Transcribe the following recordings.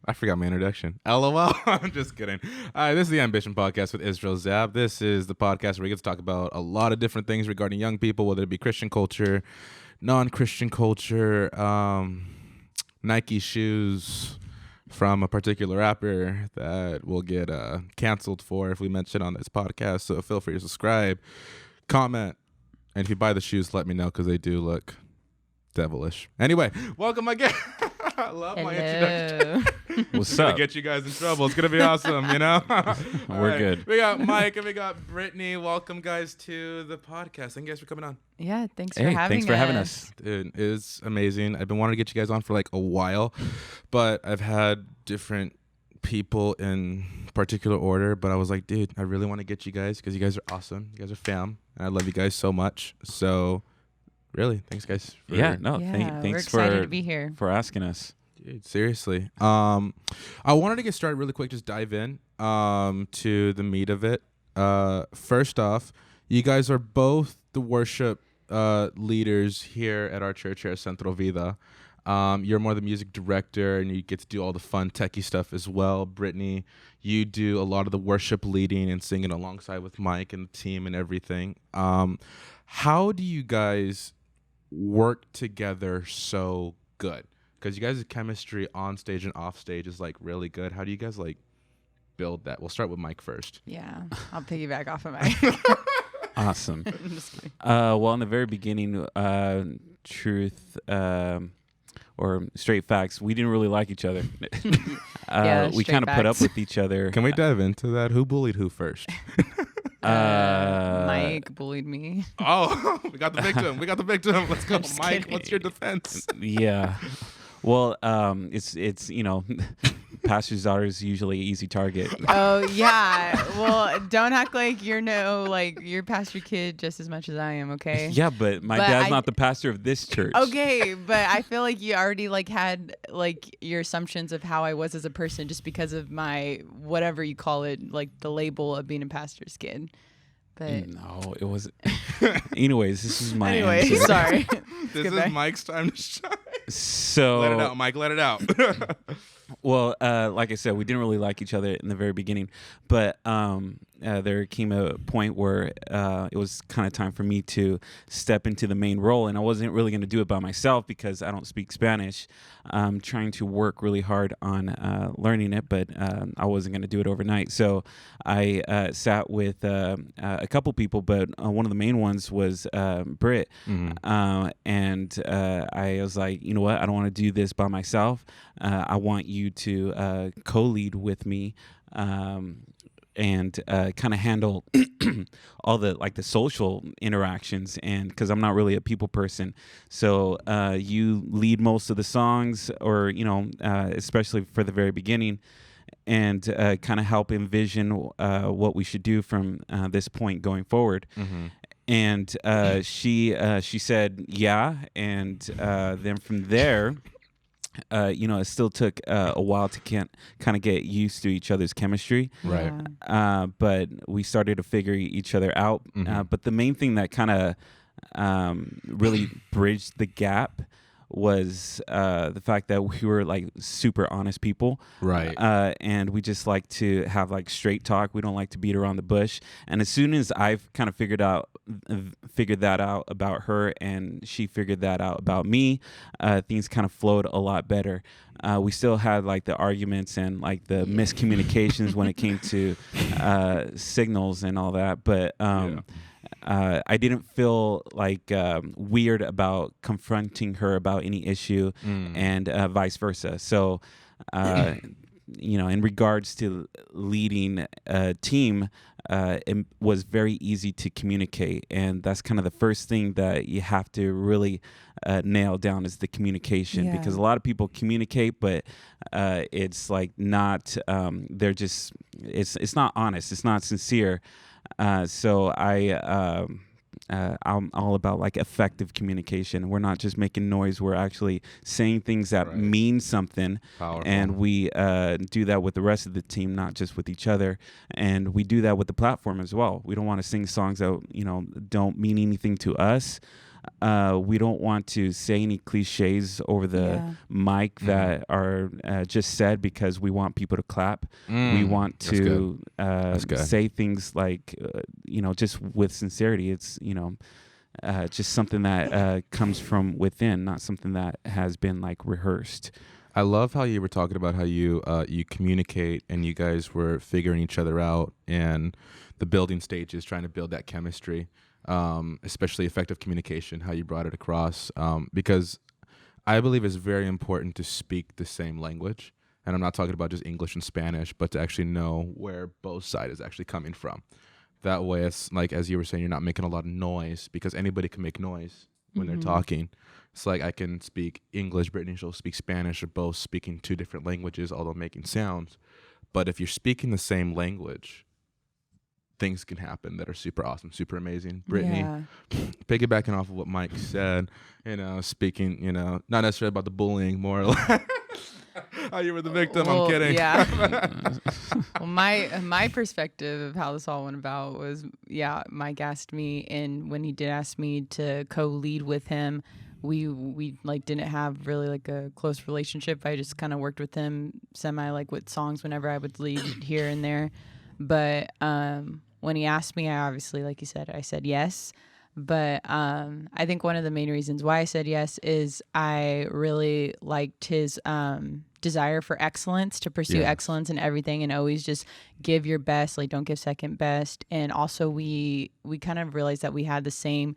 I forgot my introduction. LOL. I'm just kidding. This is the Ambition Podcast with Israel Zab. This is the podcast where we get to talk about a lot of different things regarding young people, whether it be Christian culture, non-Christian culture, Nike shoes from a particular rapper that will get canceled for if we mention on this podcast. So feel free to subscribe, comment, and if you buy the shoes, let me know because they do look devilish. Anyway, welcome again. I love my introduction. What's up? Get you guys in trouble. It's gonna be awesome, you know. We're good. We got Mike and we got Brittany. Welcome, guys, to the podcast. Thank you guys for coming on. Yeah, thanks for having us. Dude, it's amazing. I've been wanting to get you guys on for like a while, but I've had different people in particular order. But I was like, dude, I really want to get you guys because you guys are awesome. You guys are fam, and I love you guys so much. So. Really, thanks, guys. Thanks we're excited to be here. for asking us. Dude, seriously. I wanted to get started really quick, just dive in to the meat of it. First off, you guys are both the worship leaders here at our church here at Centro Vida. You're more the music director, and you get to do all the fun techie stuff as well. Brittany, you do a lot of the worship leading and singing alongside with Mike and the team and everything. How do you guys work together so good? Because you guys' chemistry on stage and off stage is like really good. How do you guys like build that? We'll start with Mike first. Yeah, I'll piggyback off of Mike. Awesome. Well, in the very beginning, truth or straight facts, we didn't really like each other. We kind of put up with each other. Can we dive into that? Who bullied who first? Mike bullied me. Oh, we got the victim. Let's go, Mike. Kidding. What's your defense? Yeah. Well, it's pastor's daughter is usually an easy target. Oh yeah. Well, don't act like you're pastor kid just as much as I am. Okay. Yeah, but my dad's not the pastor of this church. Okay, but I feel like you already had your assumptions of how I was as a person just because of my whatever you call it, like the label of being a pastor's kid. But no, it wasn't. Anyways, this is my anyway, answer. sorry. This is Mike's time to shine. So let it out, Mike. Let it out. Well, like I said, we didn't really like each other in the very beginning, but there came a point where it was kind of time for me to step into the main role, and I wasn't really going to do it by myself because I don't speak Spanish. I'm trying to work really hard on learning it, but I wasn't going to do it overnight. So I sat with a couple people, but one of the main ones was Britt, and I was like, you know what? I don't want to do this by myself. I want you to co-lead with me and kind of handle all the the social interactions, and because I'm not really a people person, so you lead most of the songs, or especially for the very beginning, and kind of help envision what we should do from this point going forward. And she said yeah, and then from there. It still took a while to kind of get used to each other's chemistry. Right. But we started to figure each other out. But the main thing that kind of really bridged the gap was the fact that we were super honest people. Right. And we just like to have straight talk. We don't like to beat around the bush. And as soon as I've kind of figured that out about her, and she figured that out about me, things kind of flowed a lot better. We still had the arguments and the miscommunications when it came to signals and all that, but I didn't feel weird about confronting her about any issue, and vice versa. So in regards to leading a team, it was very easy to communicate, and that's kind of the first thing that you have to really nail down is the communication, because a lot of people communicate, but it's not they're just it's not honest, it's not sincere. So I'm all about effective communication. We're not just making noise. We're actually saying things that mean something. Powerful. And we do that with the rest of the team, not just with each other. And we do that with the platform as well. We don't want to sing songs that don't mean anything to us. we don't want to say any cliches over the mic that are just said because we want people to clap. We want to say things like, just with sincerity. It's, just something that comes from within, not something that has been like rehearsed. I love how you were talking about how you communicate and you guys were figuring each other out and the building stages, trying to build that chemistry, especially effective communication, how you brought it across, because I believe it's very important to speak the same language. And I'm not talking about just English and Spanish, but to actually know where both sides is actually coming from. That way, it's like, as you were saying, you're not making a lot of noise, because anybody can make noise when they're talking. It's like I can speak English, Brittany she'll speak Spanish, or both speaking two different languages, although making sounds. But if you're speaking the same language, things can happen that are super awesome, super amazing. Brittany, piggybacking off of what Mike said, speaking, not necessarily about the bullying, more like how you were the victim. I'm kidding. Yeah. Well, my perspective of how this all went about was, Mike asked me, and when he did ask me to co-lead with him, we like didn't have really like a close relationship. I just kind of worked with him semi like with songs whenever I would lead here and there. But when he asked me, I obviously, like you said, I said yes. But I think one of the main reasons why I said yes is I really liked his desire for excellence, to pursue excellence in everything and always just give your best, like don't give second best. And also we kind of realized that we had the same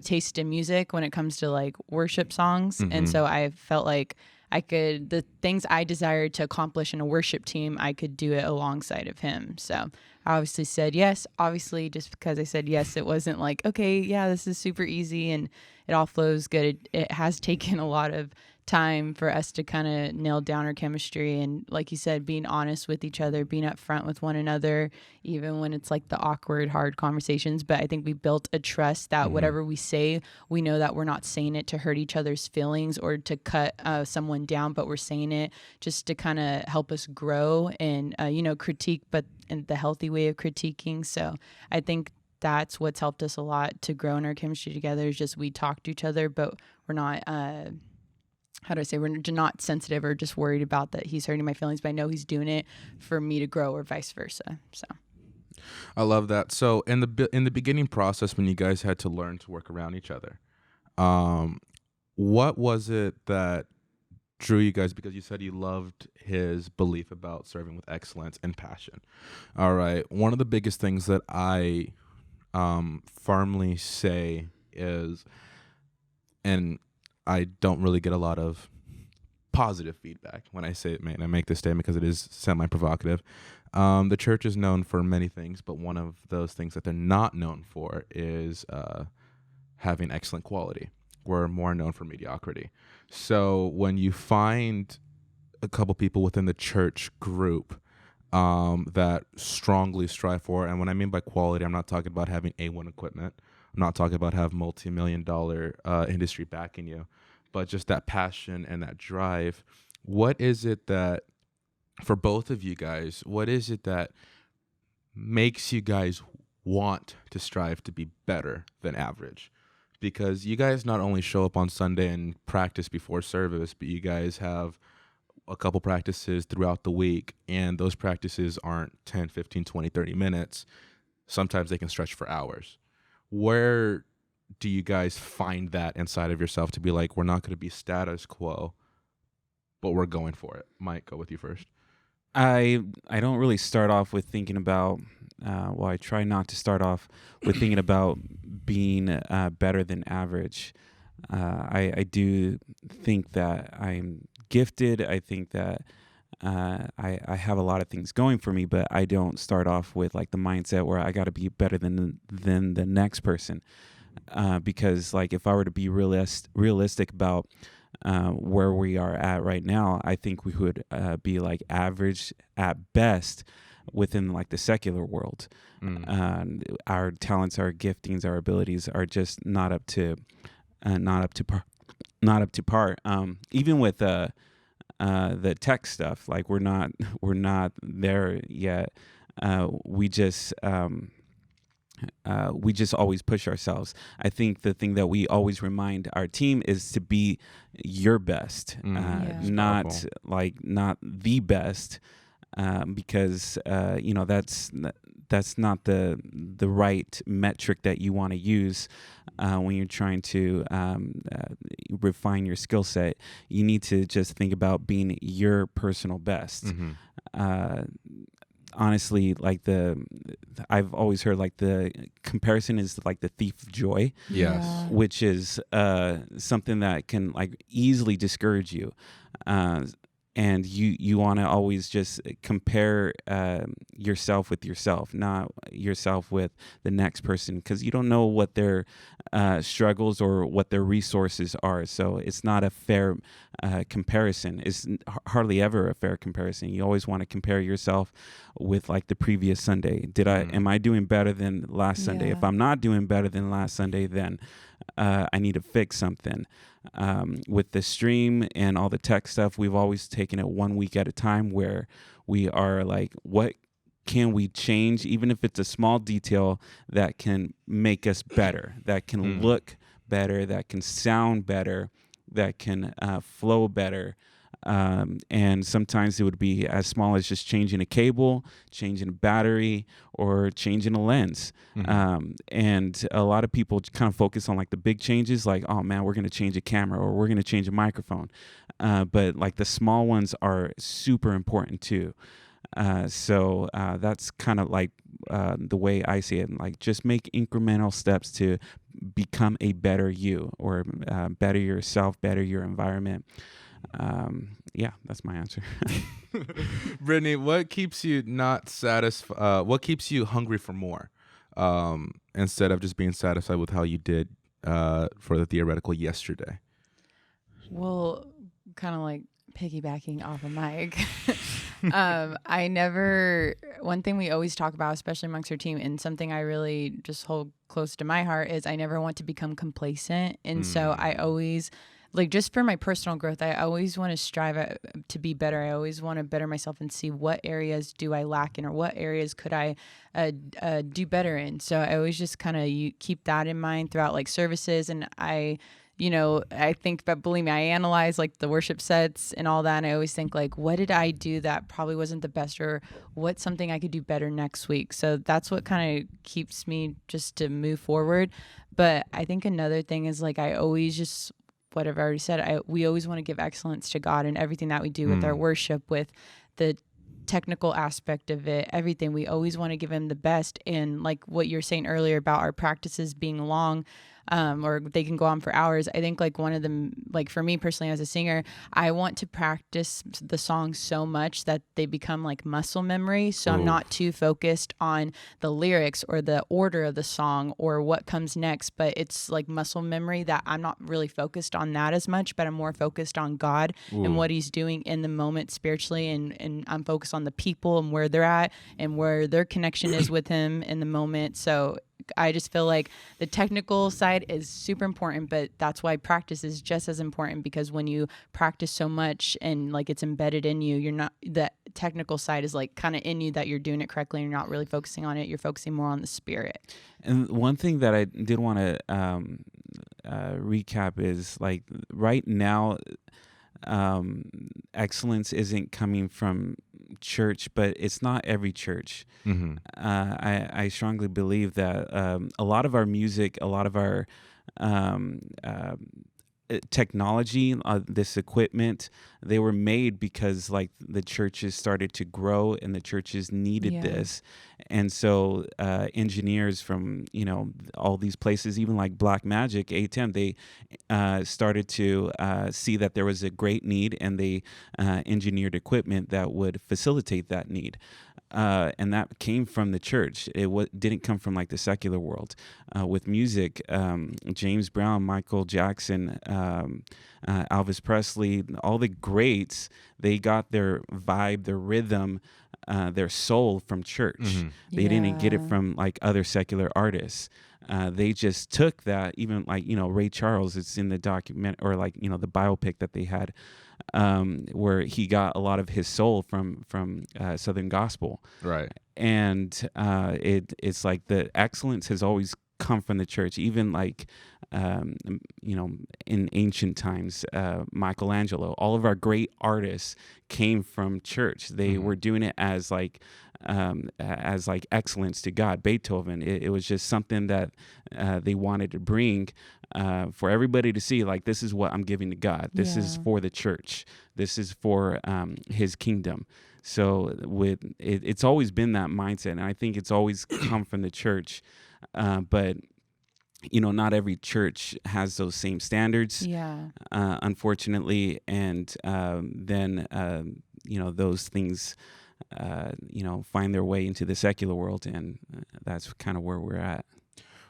taste in music when it comes to like worship songs. And so I felt like the things I desired to accomplish in a worship team, I could do it alongside of him. So I obviously said yes. Obviously, just because I said yes, it wasn't like, okay, yeah, this is super easy and it all flows good. It has taken a lot of time for us to kind of nail down our chemistry. And like you said, being honest with each other, being upfront with one another, even when it's like the awkward, hard conversations. But I think we built a trust that whatever we say, we know that we're not saying it to hurt each other's feelings or to cut someone down, but we're saying it just to kind of help us grow and, critique, but in the healthy way of critiquing. So I think that's what's helped us a lot to grow in our chemistry together, is just we talk to each other, but we're not, we're not sensitive or just worried about that he's hurting my feelings, but I know he's doing it for me to grow or vice versa. So I love that. So in the beginning process, when you guys had to learn to work around each other, what was it that drew you guys? Because you said you loved his belief about serving with excellence and passion. All right. One of the biggest things that I firmly say is, and I don't really get a lot of positive feedback when I say it, man. I make this statement because it is semi-provocative. The church is known for many things, but one of those things that they're not known for is having excellent quality. We're more known for mediocrity. So when you find a couple people within the church group that strongly strive for, and when I mean by quality, I'm not talking about having A1 equipment. I'm not talking about have multi-million-dollar industry backing you, but just that passion and that drive. What is it that, for both of you guys, what is it that makes you guys want to strive to be better than average? Because you guys not only show up on Sunday and practice before service, but you guys have a couple practices throughout the week, and those practices aren't 10, 15, 20, 30 minutes. Sometimes they can stretch for hours. Where do you guys find that inside of yourself to be like, we're not going to be status quo, but we're going for it? Mike, go with you first. I don't really start off with thinking about, I try not to start off with thinking about being better than average. I do think that I'm gifted. I think that I have a lot of things going for me, but I don't start off with like the mindset where I got to be better than the next person. Because like if I were to be realistic about where we are at right now, I think we would be like average at best within like the secular world. Our talents, our giftings, our abilities are just not up to par. Even with the tech stuff, like we're not there yet. We just we just always push ourselves. I think the thing that we always remind our team is to be your best, not the best, because that's not the right metric that you want to use when you're trying to refine your skill set. You need to just think about being your personal best. Honestly, I've always heard like the comparison is like the thief of joy. Yes. Yeah. Which is something that can like easily discourage you. And you want to always just compare yourself with yourself, not yourself with the next person, because you don't know what their struggles or what their resources are. So it's not a fair comparison. It's hardly ever a fair comparison. You always want to compare yourself with like the previous Sunday. Am I doing better than last Sunday? If I'm not doing better than last Sunday, then I need to fix something. With the stream and all the tech stuff, we've always taken it 1 week at a time, where we are like, what can we change, even if it's a small detail that can make us better, that can look better, that can sound better, that can flow better. And sometimes it would be as small as just changing a cable, changing a battery, or changing a lens. And a lot of people kind of focus on like the big changes, like, oh man, we're going to change a camera, or we're going to change a microphone. But like the small ones are super important too. So that's kind of like the way I see it. Like, just make incremental steps to become a better you, or better yourself, better your environment. That's my answer. Brittany, what keeps you not satisfied? What keeps you hungry for more, instead of just being satisfied with how you did for the theoretical yesterday? Well, kind of like piggybacking off of Mike. One thing we always talk about, especially amongst our team, and something I really just hold close to my heart, is I never want to become complacent. And so I always, like, just for my personal growth, I always want to strive to be better. I always want to better myself and see what areas do I lack in, or what areas could I do better in. So I always just kind of keep that in mind throughout like services. And I think, but believe me, I analyze like the worship sets and all that. And I always think like, what did I do that probably wasn't the best, or what's something I could do better next week? So that's what kind of keeps me just to move forward. But I think another thing is like, I always just, what I've already said, we always want to give excellence to God in everything that we do, with our worship, with the technical aspect of it, everything. We always want to give him the best. And like what you're saying earlier about our practices being long, or they can go on for hours. I think like one of them, like for me personally as a singer, I want to practice the songs so much that they become like muscle memory. So I'm not too focused on the lyrics or the order of the song or what comes next, but it's like muscle memory that I'm not really focused on that as much, but I'm more focused on God and what he's doing in the moment spiritually. And I'm focused on the people and where they're at and where their connection is with him in the moment. So I just feel like the technical side is super important, but that's why practice is just as important, because when you practice so much and like it's embedded in you, you're not, the technical side is like kind of in you, that you're doing it correctly and you're not really focusing on it. You're focusing more on the spirit. And one thing that I did want to recap is like right now, excellence isn't coming from church, but it's not every church. I strongly believe that a lot of our music, a lot of our technology, this equipment, they were made because like the churches started to grow and the churches needed this. And so engineers from, all these places, even like Black Magic, A10, they started to see that there was a great need, and they engineered equipment that would facilitate that need. And that came from the church. It didn't come from like the secular world. With music, James Brown, Michael Jackson, Elvis Presley, all the greats, they got their vibe, their rhythm their soul from church. They didn't get it from like other secular artists. They just took that, even like, Ray Charles, it's in the document, or like, the biopic that they had, where he got a lot of his soul from Southern gospel. Right. And it's like the excellence has always come from the church. Even like, in ancient times, Michelangelo, all of our great artists came from church. They were doing it as like excellence to God. Beethoven, it was just something that they wanted to bring for everybody to see, like, this is what I'm giving to God. This is for the church. This is for his kingdom. So it's always been that mindset, and I think it's always come from the church. But not every church has those same standards, unfortunately, and then those things find their way into the secular world, and that's kind of where we're at.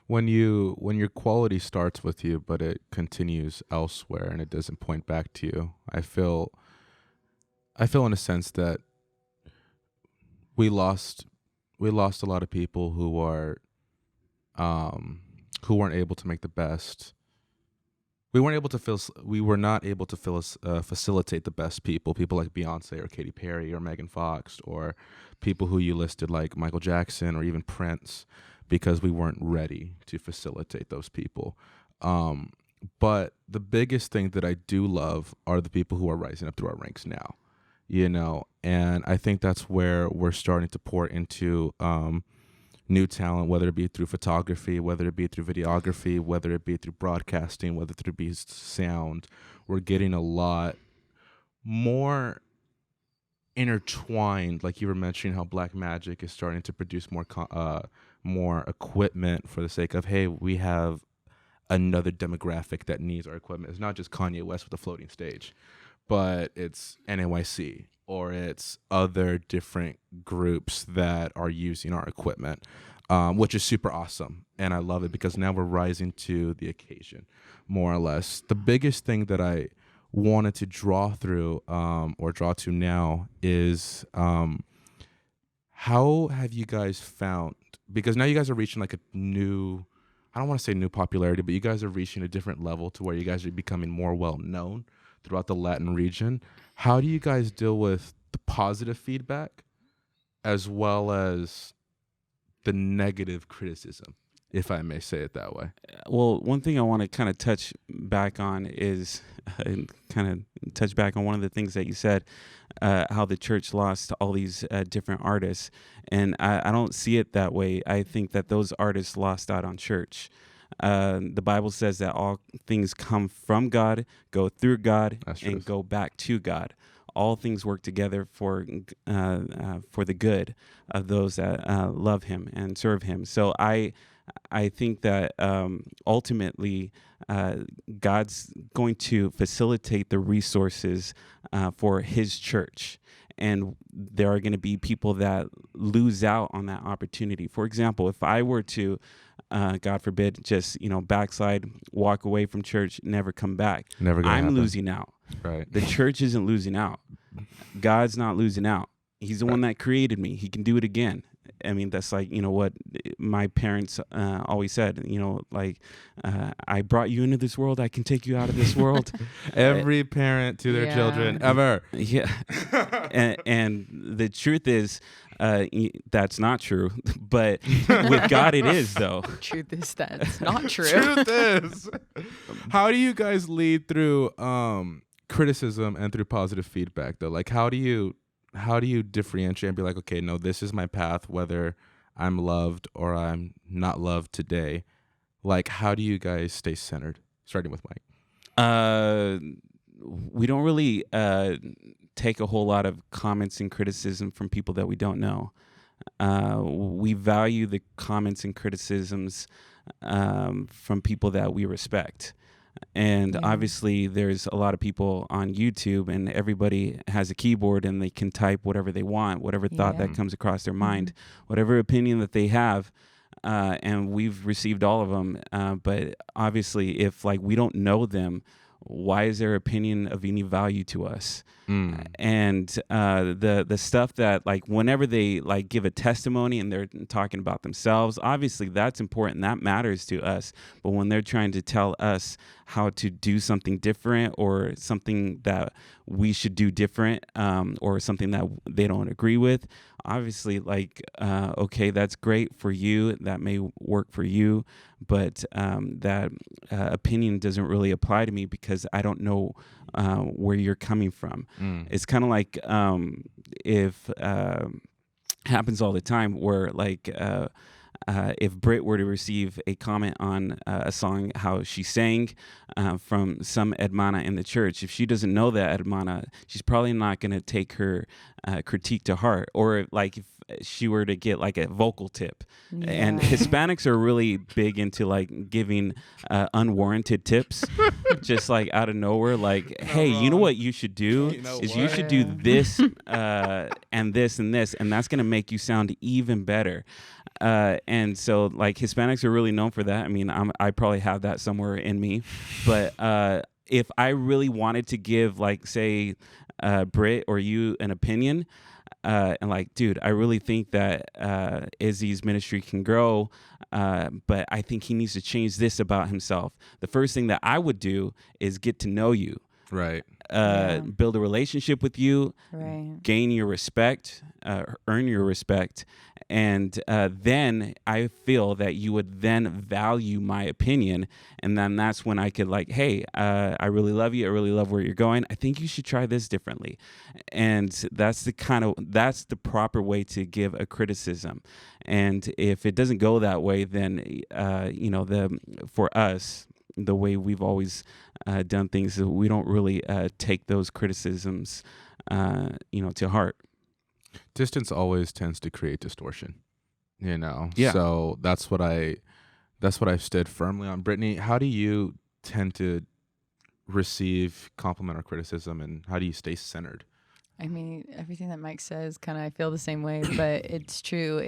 When your quality starts with you, but it continues elsewhere and it doesn't point back to you, I feel in a sense that we lost a lot of people who weren't able to make the best. We were not able to facilitate the best people like Beyonce or Katy Perry or Megan Fox, or people who you listed like Michael Jackson or even Prince, because we weren't ready to facilitate those people. But the biggest thing that I do love are the people who are rising up through our ranks now, and I think that's where we're starting to pour into new talent, whether it be through photography, whether it be through videography, whether it be through broadcasting, whether it be sound. We're getting a lot more intertwined, like you were mentioning how Black Magic is starting to produce more equipment for the sake of, hey, we have another demographic that needs our equipment. It's not just Kanye West with a floating stage, but it's NYC, or it's other different groups that are using our equipment, which is super awesome. And I love it because now we're rising to the occasion, more or less. The biggest thing that I wanted to draw to now is how have you guys found, because now you guys are reaching like a new, I don't want to say new popularity, but you guys are reaching a different level to where you guys are becoming more well-known throughout the Latin region. How do you guys deal with the positive feedback as well as the back criticism, if I may say it that way? Well, one thing I want to kind of touch back on is one of the things that you said, how the church lost all these different artists. And I don't see it that way. I think that those artists lost out on church. The Bible says that all things come from God, go through God, and go back to God. All things work together for the good of those that love Him and serve Him. So I think that ultimately God's going to facilitate the resources for His church. And there are going to be people that lose out on that opportunity. For example, if I were to, God forbid, just backslide, walk away from church, never come back, I'm losing out. Right. The church isn't losing out. God's not losing out. He's the one that created me. He can do it again. I mean, that's like, what my parents always said, I brought you into this world. I can take you out of this world. Every parent to their children ever. Yeah. and the truth is, that's not true. But with God, it is, though. The truth is that's not true. Truth is. How do you guys lead through criticism and through positive feedback, though? Like, how do you differentiate and be like, okay, no, this is my path, whether I'm loved or I'm not loved today? Like, how do you guys stay centered? Starting with Mike. We don't really take a whole lot of comments and criticism from people that we don't know. We value the comments and criticisms from people that we respect. And obviously there's a lot of people on YouTube, and everybody has a keyboard and they can type whatever they want, whatever thought that comes across their mind, whatever opinion that they have. And we've received all of them. But obviously if we don't know them, why is their opinion of any value to us? Mm. And the stuff that, like, whenever they like give a testimony and they're talking about themselves, obviously that's important, that matters to us. But when they're trying to tell us how to do something different, or something that we should do different, or something that they don't agree with, obviously, like, okay, that's great for you, that may work for you, but that opinion doesn't really apply to me because I don't know where you're coming from. It's kind of like if happens all the time where, like, if Britt were to receive a comment on a song, how she sang, from some hermana in the church, if she doesn't know that hermana, she's probably not going to take her critique to heart. Or like if she were to get like a vocal tip. Yeah. And Hispanics are really big into like giving unwarranted tips, just like out of nowhere. Like, hey, you know what you should do you should do this and this and this, and that's going to make you sound even better. And so like Hispanics are really known for that. I mean, I probably have that somewhere in me, but if I really wanted to give, like, say, Britt or you an opinion, and like, dude, I really think that Izzy's ministry can grow, but I think he needs to change this about himself. The first thing that I would do is get to know you. Right. Build a relationship with you, Right. gain your respect, earn your respect, and then I feel that you would then value my opinion, and then that's when I could, like, hey, I really love you, I really love where you're going, I think you should try this differently. And that's the proper way to give a criticism. And if it doesn't go that way, then for us, the way we've always done things, we don't really take those criticisms to heart. Distance always tends to create distortion, Yeah. So that's what I've stood firmly on. Brittany, how do you tend to receive compliment or criticism, and how do you stay centered? I mean, everything that Mike says, kind of, I feel the same way, but it's true.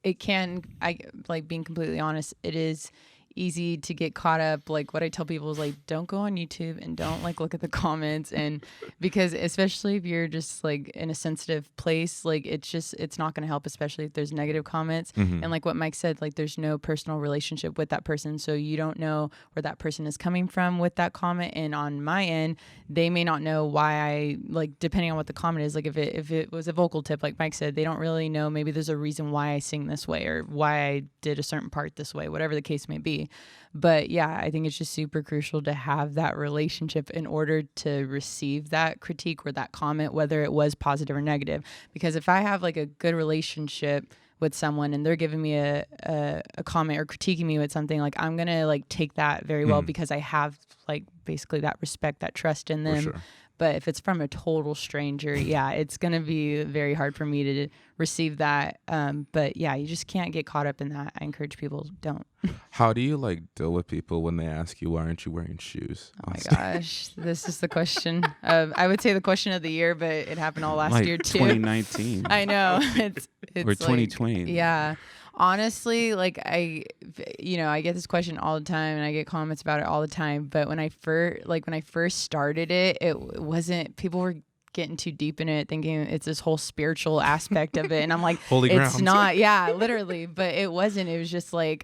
Being completely honest, it is easy to get caught up. Like, what I tell people is, like, don't go on YouTube and don't, like, look at the comments, and because especially if you're just, like, in a sensitive place, like, it's not going to help, especially if there's negative comments. And like what Mike said, like, there's no personal relationship with that person, so you don't know where that person is coming from with that comment. And on my end, they may not know why I, like, depending on what the comment is, like, if it was a vocal tip, like Mike said, they don't really know, maybe there's a reason why I sing this way or why I did a certain part this way, whatever the case may be. But yeah, I think it's just super crucial to have that relationship in order to receive that critique or that comment, whether it was positive or negative. Because if I have, like, a good relationship with someone and they're giving me a comment or critiquing me with something, like, I'm gonna, like, take that very well because I have, like, basically that respect, that trust in them. Sure. But if it's from a total stranger, yeah, it's going to be very hard for me to receive that. But yeah, you just can't get caught up in that. I encourage people, don't. How do you, like, deal with people when they ask you, why aren't you wearing shoes? Oh my gosh, this is the question of, I would say the question of the year, but it happened all last like year too. 2019. I know. It's or like, 2020. Yeah. Honestly, like, I get this question all the time and I get comments about it all the time. But when I first started it, it wasn't, people were getting too deep in it, thinking it's this whole spiritual aspect of it. And I'm like, Holy it's ground. not. Yeah, literally. But it wasn't. It was just like,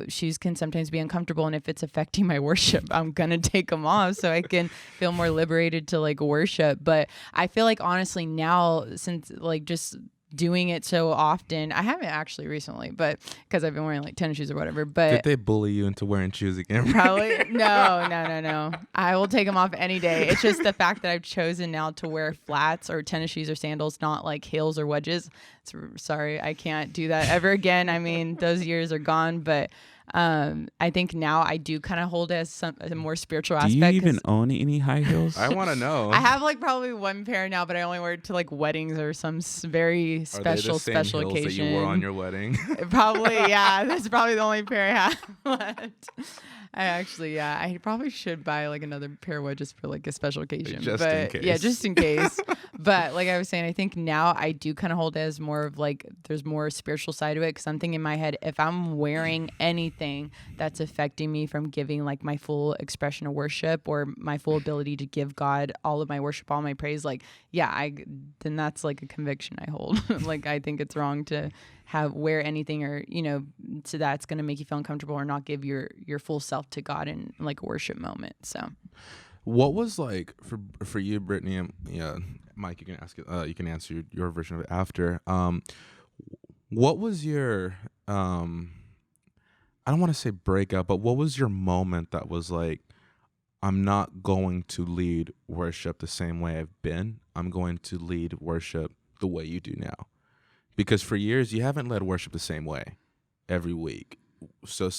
shoes can sometimes be uncomfortable, and if it's affecting my worship, I'm gonna take them off so I can feel more liberated to, like, worship. But I feel like, honestly, now, since, like, just doing it so often, I haven't actually recently, but because I've been wearing, like, tennis shoes or whatever. But Did they bully you into wearing shoes again? probably no. I will take them off any day. It's just the fact that I've chosen now to wear flats or tennis shoes or sandals, not like heels or wedges. Sorry, I can't do that ever again. I mean, those years are gone. But I think now I do kind of hold it as a more spiritual aspect. Do you even own any high heels? I want to know. I have, like, probably one pair now, but I only wear it to, like, weddings or some very special Are they the same heels occasion. that you wore on your wedding? Probably, yeah. That's probably the only pair I have left. I probably should buy, like, another pair of wedges for, like, a special occasion. Just in case. Yeah, just in case. But like I was saying, I think now I do kind of hold it as more of, like, there's more spiritual side to it, because I'm thinking in my head, if I'm wearing anything anything that's affecting me from giving like my full expression of worship or my full ability to give God all of my worship, all my praise, like, then that's like a conviction I hold. Like, I think it's wrong to wear anything or, so that's going to make you feel uncomfortable or not give your full self to God in like a worship moment. So what was like for you, Brittany, and Mike, you can ask it, you can answer your version of it after. What was your I don't want to say breakup, but what was your moment that was like, I'm not going to lead worship the same way I've been. I'm going to lead worship the way you do now. Because for years you haven't led worship the same way every week. So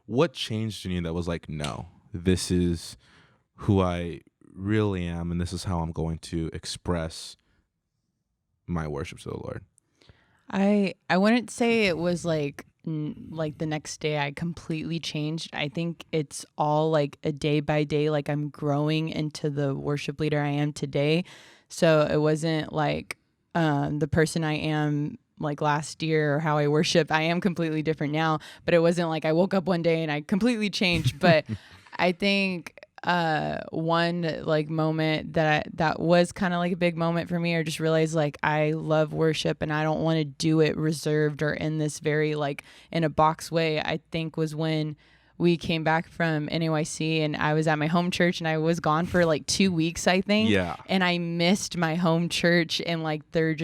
what changed in you that was like, no, this is who I really am, and this is how I'm going to express my worship to the Lord? I wouldn't say it was like the next day I completely changed. I think it's all like a day by day, like I'm growing into the worship leader I am today. So it wasn't like the person I am like last year or how I worship. I am completely different now, but it wasn't like I woke up one day and I completely changed. But I think one like moment that was kind of like a big moment for me, or just realized like I love worship and I don't want to do it reserved or in this very like in a box way, I think was when we came back from NAYC and I was at my home church and I was gone for like 2 weeks, I think. Yeah. And I missed my home church and like their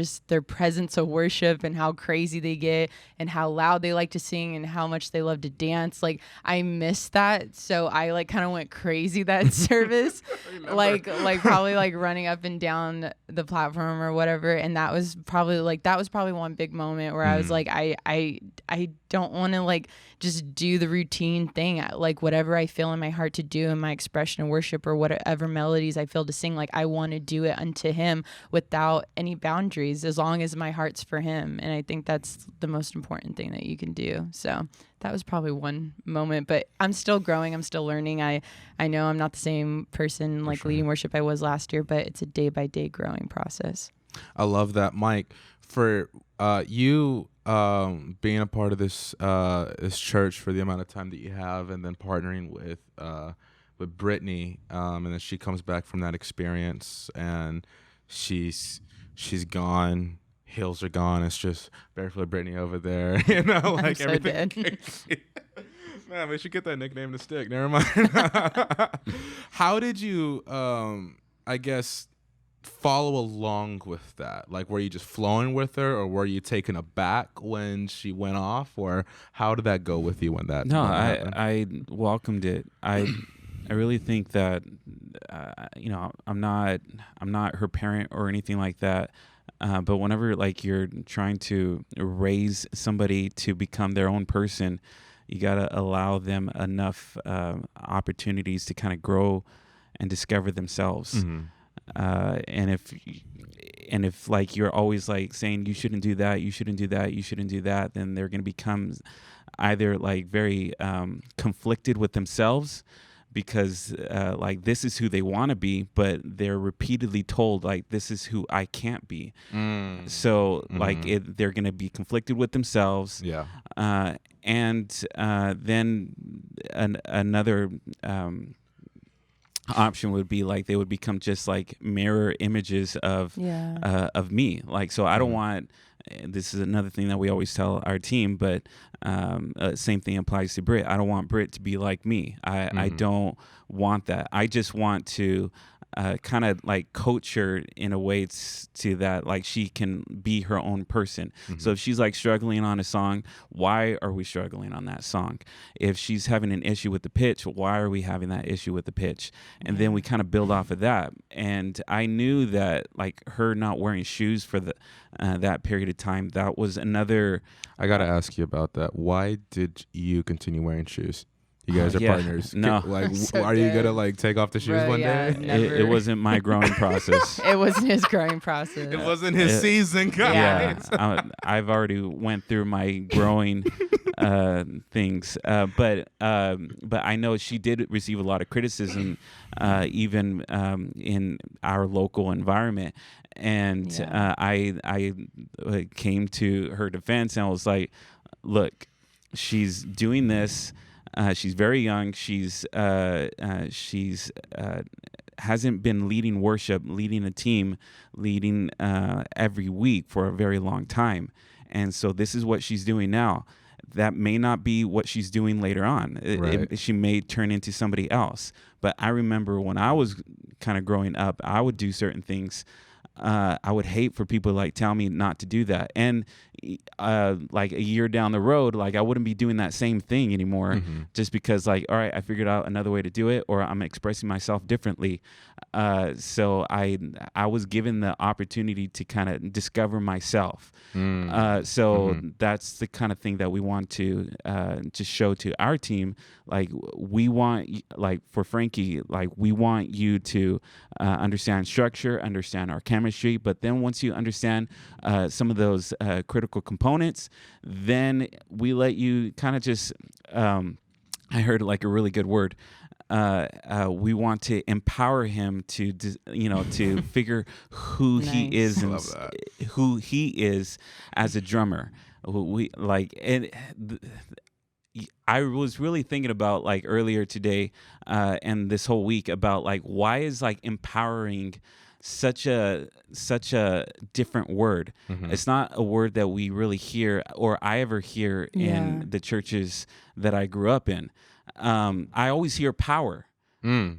presence of worship and how crazy they get and how loud they like to sing and how much they love to dance. Like I missed that. So I like kind of went crazy that service, like probably like running up and down the platform or whatever. And that was probably one big moment where I was like, I don't want to like just do the routine thing. Like whatever I feel in my heart to do in my expression of worship or whatever melodies I feel to sing, like I want to do it unto him without any boundaries, as long as my heart's for him. And I think that's the most important thing that you can do. So that was probably one moment, but I'm still growing. I'm still learning. I know I'm not the same person like leading worship I was last year, but it's a day by day growing process. I love that, Mike. For you being a part of this church for the amount of time that you have, and then partnering with Brittany, and then she comes back from that experience, and she's gone. Heels are gone. It's just Barefoot Brittany over there. Like so everything. Man, we should get that nickname to stick. Never mind. How did you, I guess, follow along with that? Like, were you just flowing with her, or were you taken aback when she went off, or how did that go with you when that? No, happened? I welcomed it. I really think that I'm not her parent or anything like that. But whenever like you're trying to raise somebody to become their own person, you gotta allow them enough opportunities to kind of grow and discover themselves. Mm-hmm. And if like you're always like saying you shouldn't do that, you shouldn't do that, you shouldn't do that, then they're going to become either like very conflicted with themselves, because like this is who they want to be, but they're repeatedly told like this is who I can't be. So like they're going to be conflicted with themselves. Yeah. And then another option would be like they would become just like mirror images of me. Like, so I don't want, this is another thing that we always tell our team, but same thing applies to Britt. I don't want Britt to be like me. I don't want that. I just want to kind of like coach her in a way to that like she can be her own person. So if she's like struggling on a song, why are we struggling on that song? If she's having an issue with the pitch, why are we having that issue with the pitch? And then we kind of build off of that. And I knew that like her not wearing shoes for that period of time, that was another. I gotta ask you about that. Why did you continue wearing shoes? You guys are partners. No. Like, So are you gonna like take off the shoes one day? It wasn't my growing process. It wasn't his growing process. It wasn't his season, guys. Yeah, I've already went through my growing things, but I know she did receive a lot of criticism, even in our local environment. And I came to her defense and I was like, look, she's doing this. She's very young. She's hasn't been leading worship, leading a team, leading every week for a very long time. And so this is what she's doing now. That may not be what she's doing later on. She may turn into somebody else. But I remember when I was kind of growing up, I would do certain things. I would hate for people to like tell me not to do that. And like a year down the road, like I wouldn't be doing that same thing anymore just because like, all right, I figured out another way to do it, or I'm expressing myself differently. So I was given the opportunity to kind of discover myself. So that's the kind of thing that we want to show to our team. Like we want, like for Frankie, like we want you to understand structure, understand our chemistry. But then once you understand some of those critical components, then we let you kind of just, I heard like a really good word. We want to empower him to, to figure who he is and who he is as a drummer. We like, and I was really thinking about like earlier today, and this whole week about like, why is like empowering such a different word? It's not a word that we really hear, or I ever hear in the churches that I grew up in. I always hear power,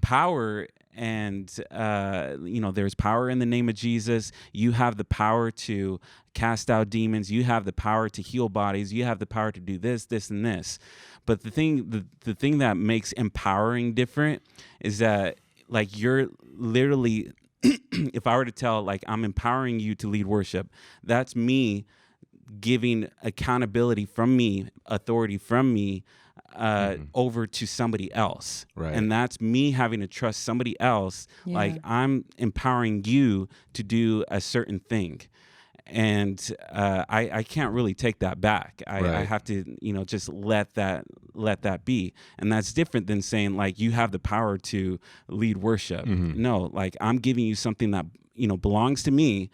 power. And, there's power in the name of Jesus. You have the power to cast out demons. You have the power to heal bodies. You have the power to do this, this, and this. But the thing that makes empowering different is that like you're literally, if I were to tell, like, I'm empowering you to lead worship, that's me giving accountability from me, authority from me, over to somebody else. Right. And that's me having to trust somebody else. Yeah. Like I'm empowering you to do a certain thing. And I can't really take that back. I have to, just let that be. And that's different than saying like you have the power to lead worship. No, like I'm giving you something that, belongs to me,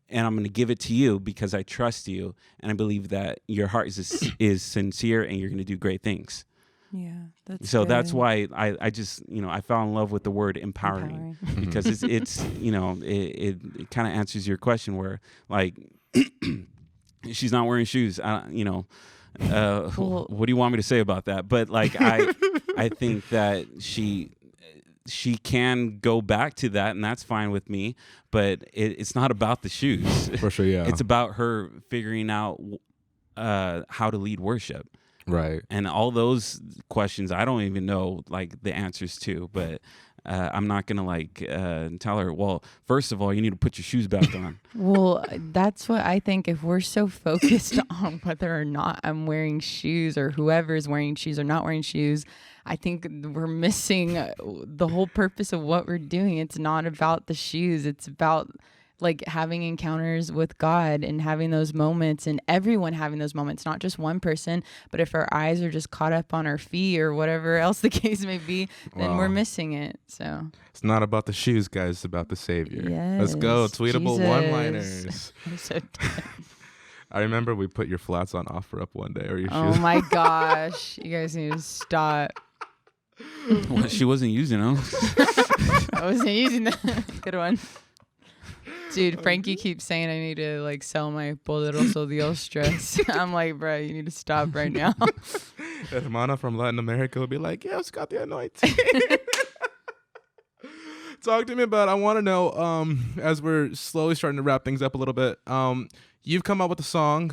and I'm going to give it to you because I trust you, and I believe that your heart is sincere, and you're going to do great things. Yeah, that's why I just I fell in love with the word empowering. Because it's it kind of answers your question where like she's not wearing shoes. What do you want me to say about that? But like I think that she can go back to that, and that's fine with me. But it's not about the shoes. For sure, yeah. It's about her figuring out how to lead worship. Right. And all those questions, I don't even know like the answers to, but I'm not going to like tell her, well, first of all, you need to put your shoes back on. Well, that's what I think. If we're so focused on whether or not I'm wearing shoes or whoever's wearing shoes or not wearing shoes, I think we're missing the whole purpose of what we're doing. It's not about the shoes. It's about like having encounters with God and having those moments, and everyone having those moments, not just one person. But if our eyes are just caught up on our feet or whatever else the case may be, then we're missing it. So it's not about the shoes, guys. It's about the Savior. Yes, let's go. Tweetable Jesus. One-liners. I'm so dead. I remember we put your flats on offer up one day, or your shoes. Oh my gosh. You guys need to stop. Well, she wasn't using them. I wasn't using them. Good one. Dude, Frankie keeps saying I need to like sell my Poderoso Dios dress. I'm like, bro, you need to stop right now. Hermana from Latin America will be like, yeah, it's got the anointing. Talk to me about, I want to know, as we're slowly starting to wrap things up a little bit, you've come out with a song,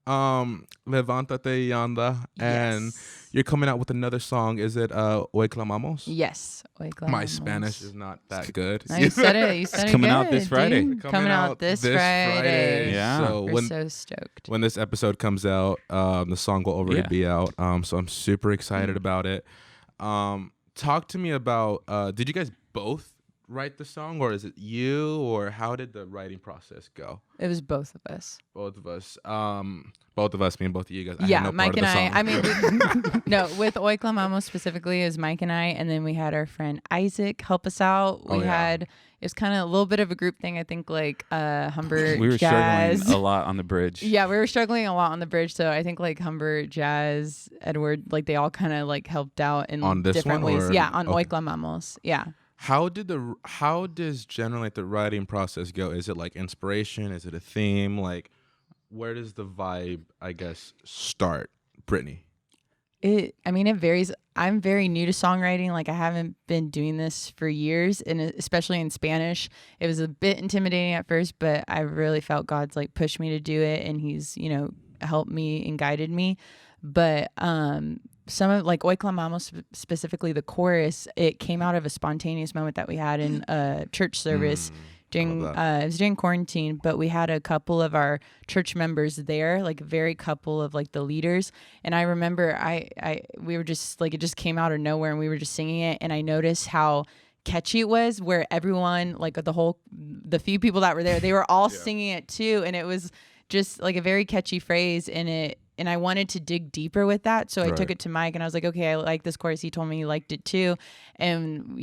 Levántate y anda, and you're coming out with another song. Is it Hoy Clamamos? Yes. Hoy Clamamos. My Spanish is not that good. No, you said it. You said it's it coming good, out this Friday. Dude. Coming out this Friday. Yeah. So we're so stoked. When this episode comes out, the song will already be out. So I'm super excited about it. Talk to me about, did you guys both write the song, or is it you, or how did the writing process go? It was both of us. Both of us. Both of us mean both of you guys. I Yeah, had no Mike part and of the I. song. I mean, no, with Oy Clamamos specifically, it was Mike and I, and then we had our friend Isaac help us out. We had, it was kind of a little bit of a group thing. I think like Humbert, We were Jazz. struggling a lot on the bridge. Yeah, we were struggling a lot on the bridge. So I think like Humbert, Jazz, Edward, like they all kind of like helped out in On this different one, ways. or- Yeah, on okay. Oy Clamamos. Yeah. How does generally like the writing process go? Is it like inspiration? Is it a theme? Like, where does the vibe, I guess, start? Brittany. It varies. I'm very new to songwriting. Like I haven't been doing this for years, and especially in Spanish, it was a bit intimidating at first, but I really felt God's like pushed me to do it, and He's helped me and guided me. But some of like Oy Clamamos, specifically the chorus, it came out of a spontaneous moment that we had in a church service. During it was during quarantine, but we had a couple of our church members there, like a very couple of like the leaders. And I remember we were just like, it just came out of nowhere and we were just singing it. And I noticed how catchy it was, where everyone, like the few people that were there, they were all singing it too. And it was just like a very catchy phrase, and I wanted to dig deeper with that. So I took it to Mike and I was like, okay, I like this chorus. He told me he liked it too. And,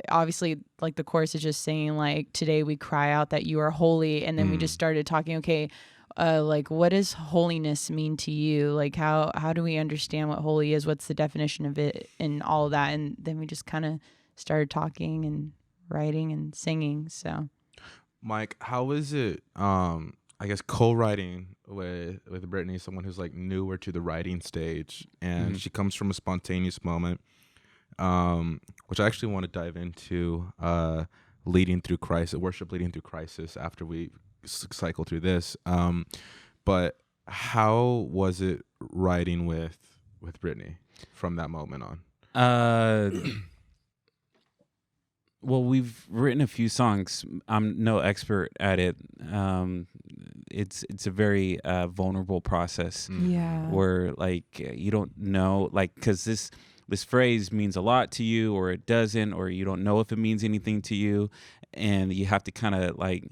obviously like the chorus is just saying like, today we cry out that you are holy. And then we just started talking, okay, like what does holiness mean to you? Like how do we understand what holy is? What's the definition of it and all of that? And then we just kind of started talking and writing and singing. So Mike, how is it, I guess, co-writing with Brittany, someone who's like newer to the writing stage, and she comes from a spontaneous moment, which I actually want to dive into, leading through crisis, worship leading through crisis after we cycle through this. But how was it writing with Brittany from that moment on? Well, we've written a few songs. I'm no expert at it. It's a very vulnerable process. yeah. Where like you don't know, like, because this phrase means a lot to you, or it doesn't, or you don't know if it means anything to you, and you have to kind of like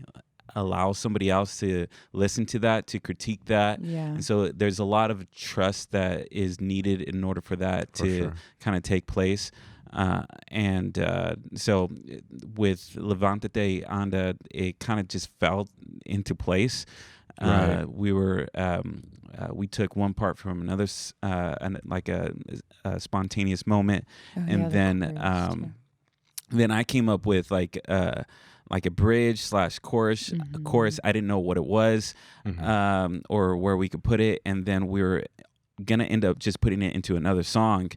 allow somebody else to listen to that, to critique that. Yeah. And so there's a lot of trust that is needed in order for that to kind of take place. So with Levantate Anda, it kind of just fell into place. We took one part from another, like a spontaneous moment, and then I came up with like a bridge / chorus. Chorus, I didn't know what it was, or where we could put it, and then we were gonna end up just putting it into another song.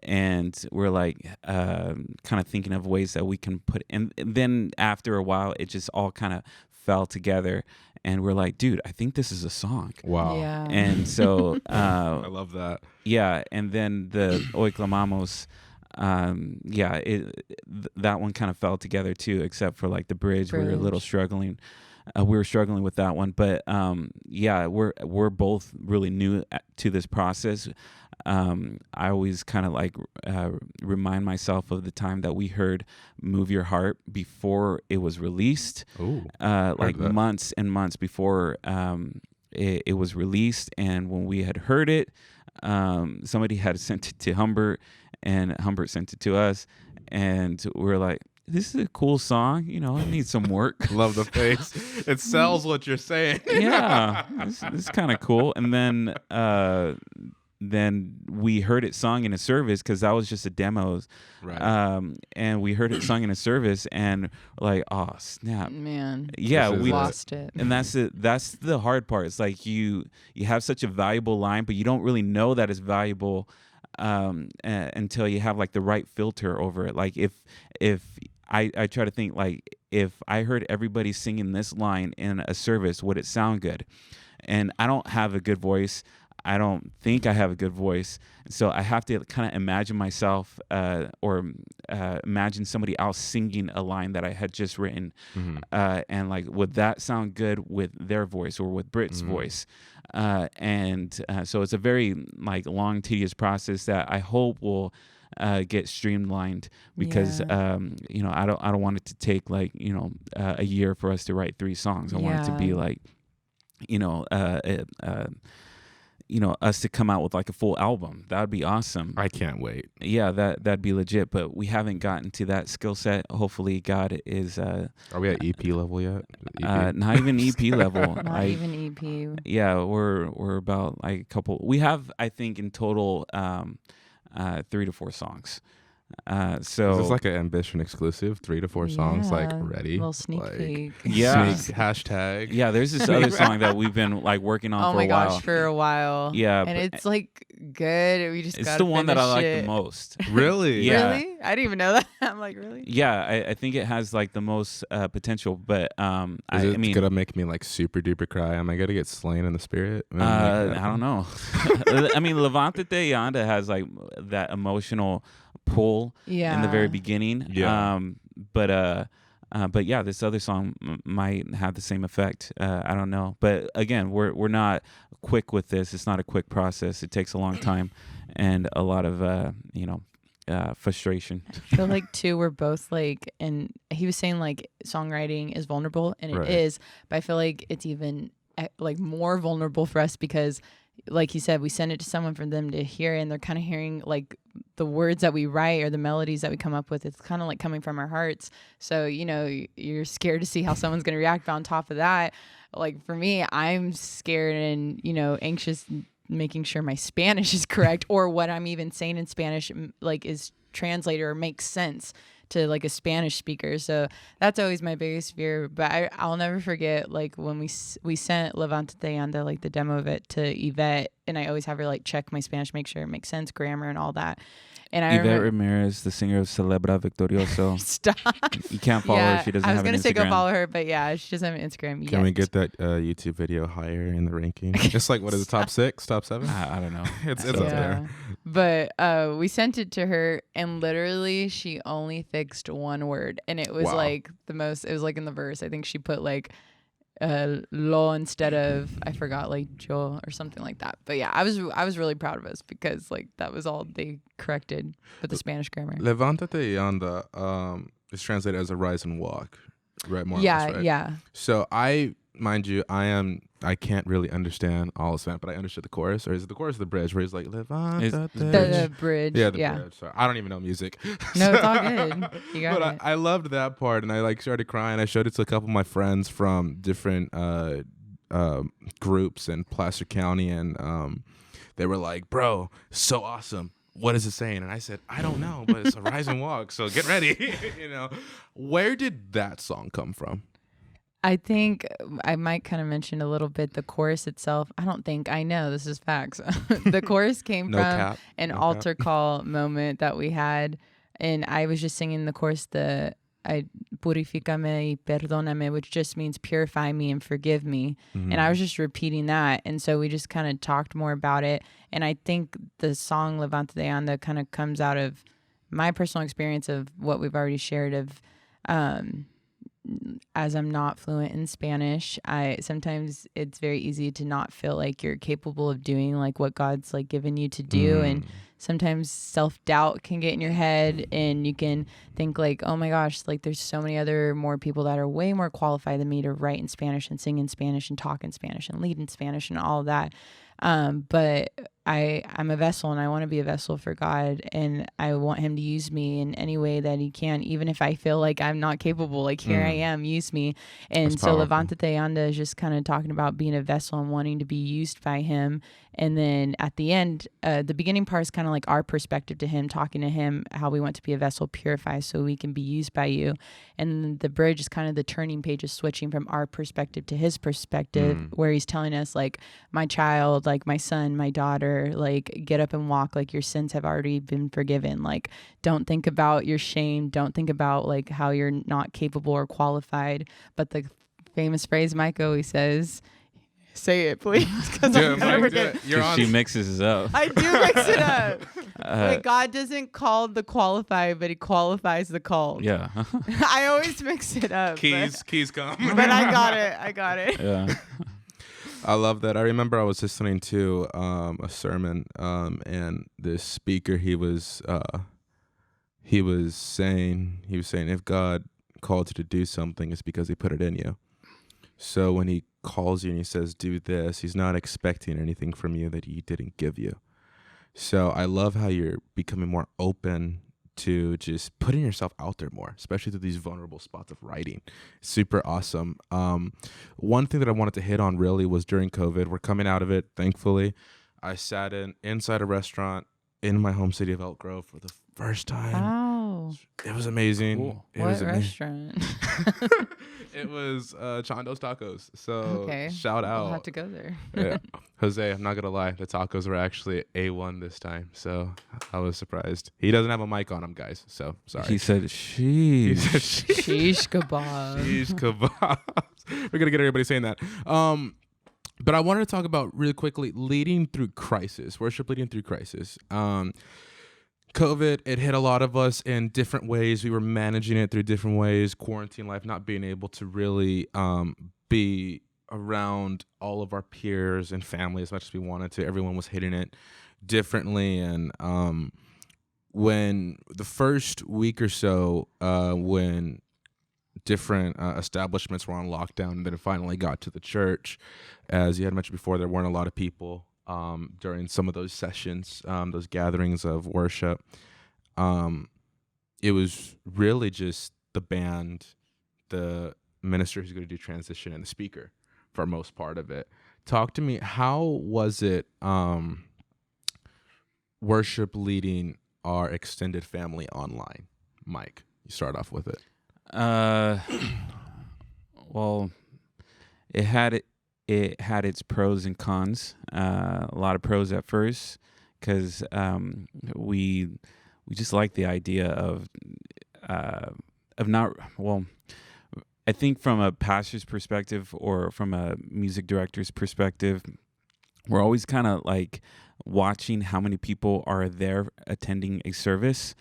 And we're like kind of thinking of ways that we can put and then after a while it just all kind of fell together, and we're like, dude, I think this is a song. Wow. Yeah. And so I love that. Yeah, and then the Oy Clamamos, that one kind of fell together too, except for like the bridge. We were a little struggling. We were struggling with that one, but we're both really new to this process. I always kind of like remind myself of the time that we heard "Move Your Heart" before it was released. Ooh, like months and months before it was released, and when we had heard it, somebody had sent it to Humbert, and Humbert sent it to us, and we're like, this is a cool song, it needs some work. Love the face. It sells what you're saying. Yeah, this is kind of cool. And then we heard it sung in a service, because that was just a demo. Right. And we heard it sung in a service, and we're like, oh snap, Man. yeah, we lost it. And that's the hard part. It's like you have such a valuable line, but you don't really know that it's valuable until you have like the right filter over it. Like if I try to think, like, if I heard everybody singing this line in a service, would it sound good? And I don't have a good voice. I don't think I have a good voice. So I have to kind of imagine myself or imagine somebody else singing a line that I had just written. And like, would that sound good with their voice or with Britt's voice? So it's a very like long, tedious process that I hope will get streamlined, because you know, I don't want it to take like, you know, a year for us to write 3 songs. I want it to be like, you know, us to come out with like a full album. That would be awesome. I can't wait. Yeah, that'd be legit. But we haven't gotten to that skill set. Hopefully, God is. Are we at EP level yet? Not even EP level. Not even EP. Yeah, we're about like a couple. We have, I think, in total 3 to 4 songs. So this is like an Ambition exclusive, 3 to 4 songs, like ready. Little sneak like, peek. Yeah. Hashtag. Yeah, there's this other song that we've been like working on for a while. Oh my gosh, for a while. Yeah, and it's like good. We just it's gotta the one that I like finish the most. Really? Yeah. Really? I didn't even know that. I'm like, really? Yeah, I think it has like the most potential, but I mean, gonna make me like super duper cry? Am I gonna get slain in the spirit? I don't know. I mean, Levántate y Anda has like that emotional pull in the very beginning. Yeah. But yeah, this other song might have the same effect. I don't know. But again, we're not quick with this. It's not a quick process. It takes a long time and a lot of frustration. I feel like too, we're both like, and he was saying like songwriting is vulnerable, and it is, but I feel like it's even like more vulnerable for us because, like he said, we send it to someone for them to hear, and they're kind of hearing like the words that we write or the melodies that we come up with. It's kind of like coming from our hearts. So, you know, you're scared to see how someone's going to react. But on top of that, like for me, I'm scared and, you know, anxious, making sure my Spanish is correct or what I'm even saying in Spanish like is translated or makes sense to like a Spanish speaker. So that's always my biggest fear. But I'll never forget like when we sent Levántate y Anda, like the demo of it, to Yvette, and I always have her like check my Spanish, make sure it makes sense, grammar and all that. And I Yvette Ramirez, the singer of Celebra Victorioso. Stop. You can't follow her. She doesn't have an Instagram. I was going to say go follow her, but yeah, she doesn't have an Instagram yet. Can we get that YouTube video higher in the ranking? It's like, what is it, top 6, top 7? I don't know. it's up there. But we sent it to her, and literally she only fixed one word. And it was like it was like in the verse. I think she put like lo instead of, I forgot, like yo or something like that. But yeah, I was really proud of us because like that was all they corrected with the Spanish grammar. Levántate y Anda is translated as a rise and walk, right? More yeah, or less, right? yeah. So mind you, I can't really understand all of Spanish, but I understood the chorus. Or is it the chorus or the bridge where he's like, Levántate? The bridge. Yeah, the bridge. Sorry. I don't even know music. No, it's all good. You got it. I loved that part, and I like started crying. I showed it to a couple of my friends from different groups in Placer County, and they were like, bro, so awesome. What is it saying? And I said, I don't know, but it's a rise and walk, so get ready. You know, where did that song come from? I think I might kind of mention a little bit the chorus itself. I know this is facts. The chorus came from an altar call moment that we had, and I was just singing the chorus, purifícame y perdóname, which just means purify me and forgive me. Mm-hmm. And I was just repeating that, and so we just kind of talked more about it. And I think the song Levántate y Anda kind of comes out of my personal experience of what we've already shared of as I'm not fluent in Spanish, sometimes it's very easy to not feel like you're capable of doing like what God's like given you to do. And sometimes self-doubt can get in your head, and you can think like, oh my gosh, like there's so many more people that are way more qualified than me to write in Spanish and sing in Spanish and talk in Spanish and lead in Spanish and all of that. But I'm a vessel, and I want to be a vessel for God, and I want him to use me in any way that he can, even if I feel like I'm not capable, like here I am, use me. And so Levántate y Anda is just kind of talking about being a vessel and wanting to be used by him. And then at the end, the beginning part is kind of like our perspective to him, talking to him, how we want to be a vessel, purify so we can be used by you. And the bridge is kind of the turning page, is switching from our perspective to his perspective, where he's telling us like, my child, like my son, my daughter, like get up and walk, like your sins have already been forgiven. Like don't think about your shame. Don't think about like how you're not capable or qualified. But the famous phrase Mike always says, Say it, please, because Do I'm it, never Mike, do forget. it. You're 'Cause on. she mixes it up. I do mix it up. Wait, God doesn't call the qualified, but he qualifies the called. Yeah. I always mix it up. Keys come. But I got it. Yeah. I love that. I remember I was listening to a sermon, and this speaker he was saying if God called you to do something, it's because he put it in you. So when he calls you and he says do this, he's not expecting anything from you that he didn't give you. So I love how you're becoming more open to just putting yourself out there more, especially through these vulnerable spots of writing. Super awesome. One thing that I wanted to hit on really was during COVID. We're coming out of it, thankfully. I sat inside a restaurant in my home city of Elk Grove for the first time. Wow. It was amazing. Cool. It What was restaurant? It was Chando's Tacos. So Okay. shout out. I'll have to go there. Yeah. Jose, I'm not going to lie. The tacos were actually A1 this time. So I was surprised. He doesn't have a mic on him, guys. So sorry. He said, He "Sheesh." said, Shish kebab. Sheesh kebabs. We're going to get everybody saying that. But I wanted to talk about really quickly leading through crisis, worship leading through crisis. COVID, it hit a lot of us in different ways. We were managing it through different ways. Quarantine life, not being able to really be around all of our peers and family as much as we wanted to. Everyone was hitting it differently. And when the first week or so, when different establishments were on lockdown, and then it finally got to the church, as you had mentioned before, there weren't a lot of people during some of those sessions, those gatherings of worship. It was really just the band, the minister who's going to do transition, and the speaker for most part of it. Talk to me, how was it worship leading our extended family online? Mike, you start off with it. Well, it had its pros and cons. A lot of pros at first, because we just like the idea of not, well, I think from a pastor's perspective or from a music director's perspective, we're always kind of like watching how many people are there attending a service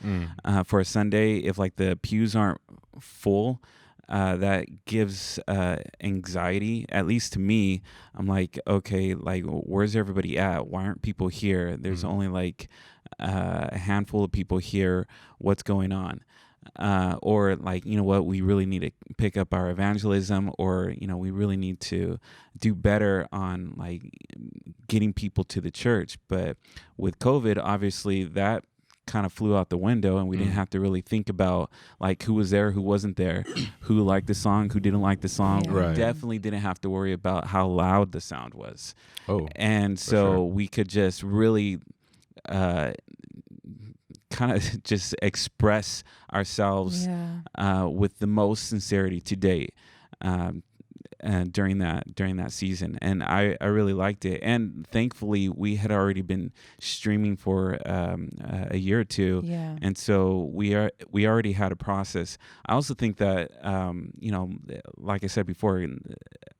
for a Sunday. If like the pews aren't full, that gives anxiety, at least to me. I'm like, okay, like where's everybody at? Why aren't people here? There's only like a handful of people here. What's going on? Or like, you know what, we really need to pick up our evangelism, or, you know, we really need to do better on like getting people to the church. But with COVID, obviously that kind of flew out the window, and we didn't have to really think about like who was there, who wasn't there, who liked the song, who didn't like the song. Right. We definitely didn't have to worry about how loud the sound was. Oh, And so sure. we could just really kind of just express ourselves with the most sincerity to date during that season. And I really liked it. And thankfully we had already been streaming for a year or two. Yeah. And so we already had a process. I also think that, you know, like I said before,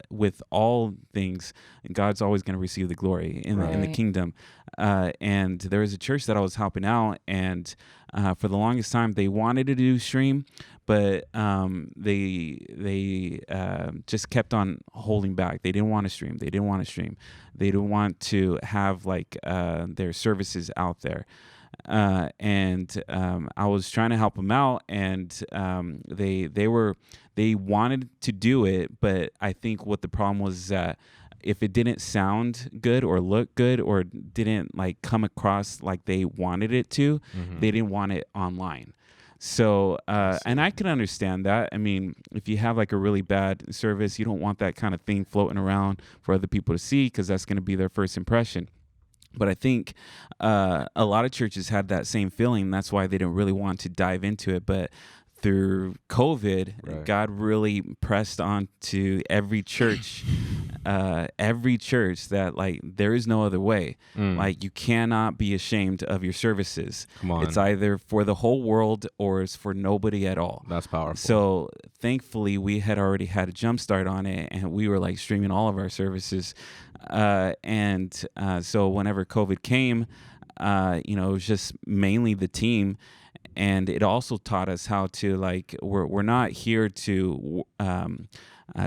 with all things, God's always going to receive the glory in the kingdom. And there was a church that I was helping out, and for the longest time they wanted to do stream, but they just kept on holding back. They didn't want to stream. They didn't want to have like their services out there. And I was trying to help them out, and they wanted to do it, but I think what the problem was is that if it didn't sound good or look good or didn't like come across like they wanted it to, they didn't want it online. So, and I can understand that. I mean, if you have like a really bad service, you don't want that kind of thing floating around for other people to see, because that's going to be their first impression. But I think a lot of churches had that same feeling. That's why they didn't really want to dive into it. But through COVID, God really pressed on to every church that like there is no other way. Like you cannot be ashamed of your services. Come on. It's either for the whole world or it's for nobody at all. That's powerful. So thankfully we had already had a jump start on it, and we were like streaming all of our services So whenever COVID came, it was just mainly the team. And it also taught us how to, like, we're not here to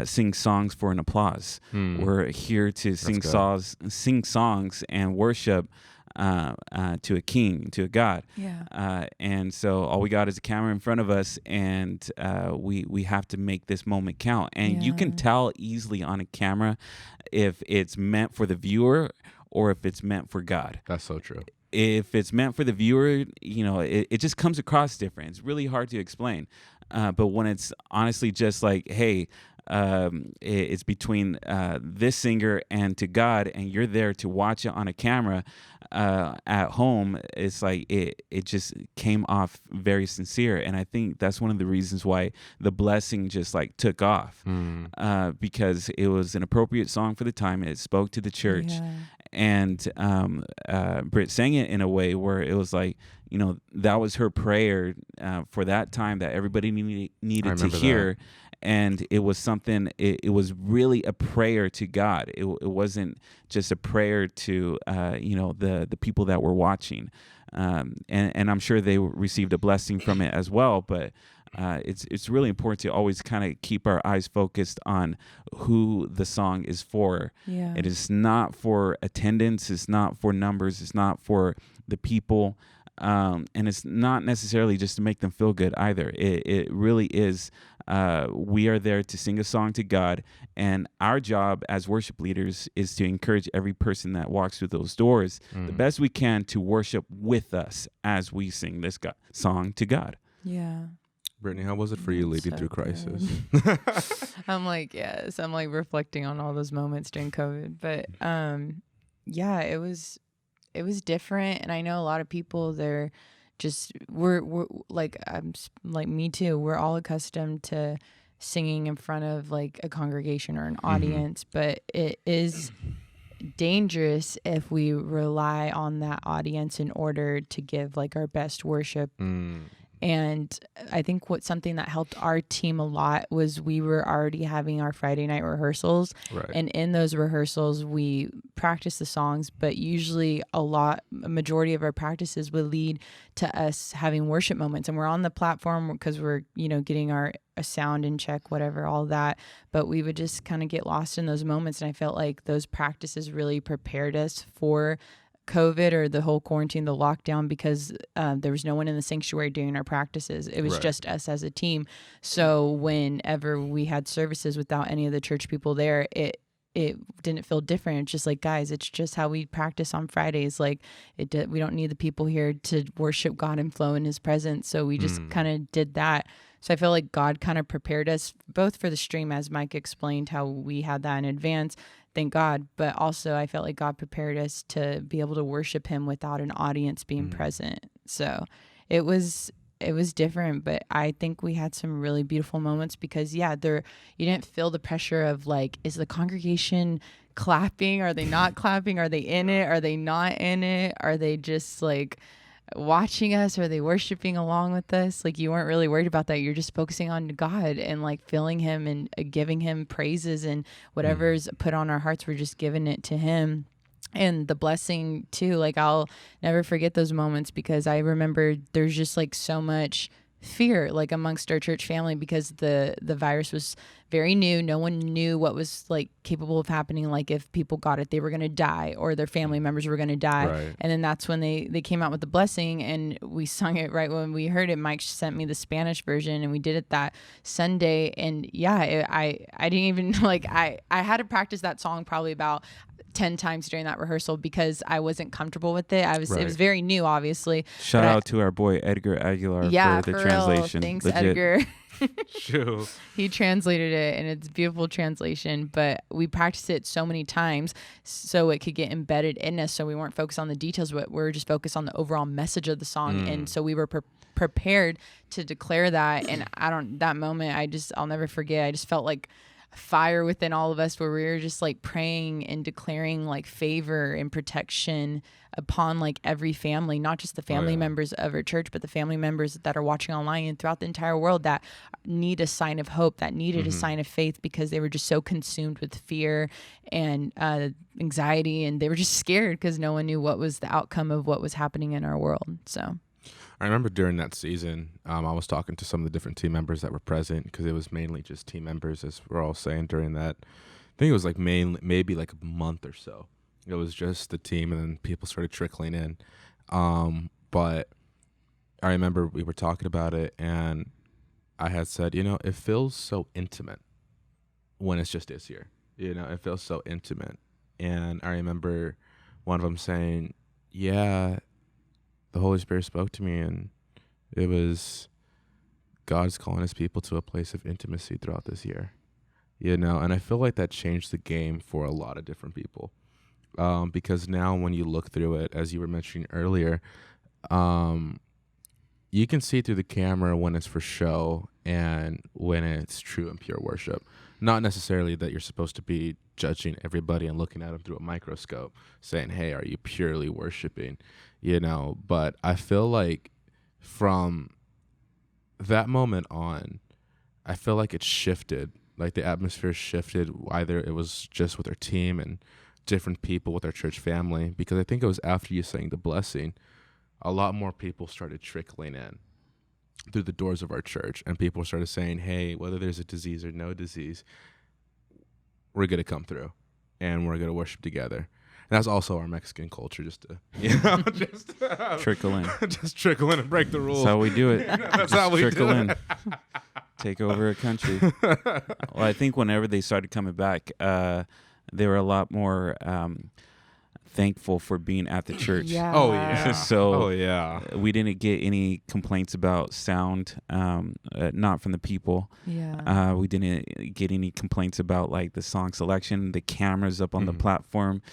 sing songs for an applause. We're here to sing songs and worship to a king, to a God. Yeah. And so all we got is a camera in front of us, and we have to make this moment count. And you can tell easily on a camera if it's meant for the viewer or if it's meant for God. That's so true. If it's meant for the viewer, it just comes across different. It's really hard to explain. But when it's honestly just like, hey, it's between this singer and to God, and you're there to watch it on a camera at home, it's like it just came off very sincere. And I think that's one of the reasons why the blessing just like took off, because it was an appropriate song for the time. It spoke to the church. Yeah. And Britt sang it in a way where it was like, that was her prayer for that time that everybody needed to hear. That. And it was something, it was really a prayer to God. It wasn't just a prayer to, the people that were watching. And I'm sure they received a blessing from it as well. But it's really important to always kind of keep our eyes focused on who the song is for. Yeah. It is not for attendance. It's not for numbers. It's not for the people. And it's not necessarily just to make them feel good either. It really is. We are there to sing a song to God, and our job as worship leaders is to encourage every person that walks through those doors the best we can to worship with us as we sing this song to God. Yeah. Brittany, how was it for you leading through crisis? I'm like reflecting on all those moments during COVID, but it was different. And I know a lot of people, we're like, I'm like me too. We're all accustomed to singing in front of like a congregation or an audience, but it is dangerous if we rely on that audience in order to give like our best worship. And I think something that helped our team a lot was we were already having our Friday night rehearsals. Right. And in those rehearsals, we practiced the songs, but usually a majority of our practices would lead to us having worship moments. And we're on the platform because we're, getting a sound in check, whatever, all that. But we would just kind of get lost in those moments. And I felt like those practices really prepared us for COVID or the whole quarantine, the lockdown, because there was no one in the sanctuary during our practices. It was just us as a team. So whenever we had services without any of the church people there, it didn't feel different. It's just like, guys, it's just how we practice on Fridays. Like we don't need the people here to worship God and flow in his presence. So we just kind of did that. So I feel like God kind of prepared us both for the stream, as Mike explained, how we had that in advance. Thank God. But also I felt like God prepared us to be able to worship him without an audience being present. So it was different, but I think we had some really beautiful moments because you didn't feel the pressure of like, is the congregation clapping? Are they not clapping? Are they in it? Are they not in it? Are they just like watching us? Are they worshiping along with us? Like, you weren't really worried about that. You're just focusing on God and like feeling him and giving him praises, and whatever's put on our hearts, we're just giving it to him. And the blessing too, like I'll never forget those moments because I remember there's just like so much fear like amongst our church family because the virus was very new. No one knew what was like capable of happening. Like if people got it, they were going to die or their family members were going to die. Right. And then that's when they came out with the blessing and we sung it right when we heard it. Mike sent me the Spanish version and we did it that Sunday. And I didn't even like, I had to practice that song probably about 10 times during that rehearsal because I wasn't comfortable with it. It was very new, obviously. Shout out to our boy Edgar Aguilar for the translation. Thanks, legit. Edgar. Sure. He translated it and it's a beautiful translation, but we practiced it so many times so it could get embedded in us, so we weren't focused on the details, but we were just focused on the overall message of the song. And so we were prepared to declare that. And that moment I'll never forget. I just felt like fire within all of us where we were just like praying and declaring like favor and protection upon like every family, not just the family members of our church, but the family members that are watching online and throughout the entire world that need a sign of hope, that needed a sign of faith, because they were just so consumed with fear and anxiety, and they were just scared because no one knew what was the outcome of what was happening in our world. So I remember during that season, I was talking to some of the different team members that were present, because it was mainly just team members, as we're all saying during that. I think it was like maybe like a month or so. It was just the team, and then people started trickling in. But I remember we were talking about it, and I had said, it feels so intimate when it's just this here. It feels so intimate. And I remember one of them saying, yeah, the Holy Spirit spoke to me, and it was God's calling his people to a place of intimacy throughout this year, and I feel like that changed the game for a lot of different people, because now when you look through it, as you were mentioning earlier, you can see through the camera when it's for show and when it's true and pure worship. Not necessarily that you're supposed to be judging everybody and looking at them through a microscope saying, hey, are you purely worshiping? But I feel like from that moment on, I feel like it shifted, like the atmosphere shifted. Either it was just with our team and different people with our church family, because I think it was after you sang the blessing, a lot more people started trickling in through the doors of our church, and people started saying, hey, whether there's a disease or no disease, we're going to come through and we're going to worship together. And that's also our Mexican culture, just to, trickle in. Just trickle in and break the rules. That's how we do it. That's how we trickle do in. it. Take over a country. Well, I think whenever they started coming back, they were a lot more thankful for being at the church. Yeah. Oh, yeah. So we we didn't get any complaints about sound, not from the people. Yeah. We didn't get any complaints about like the song selection, the cameras up on the platform.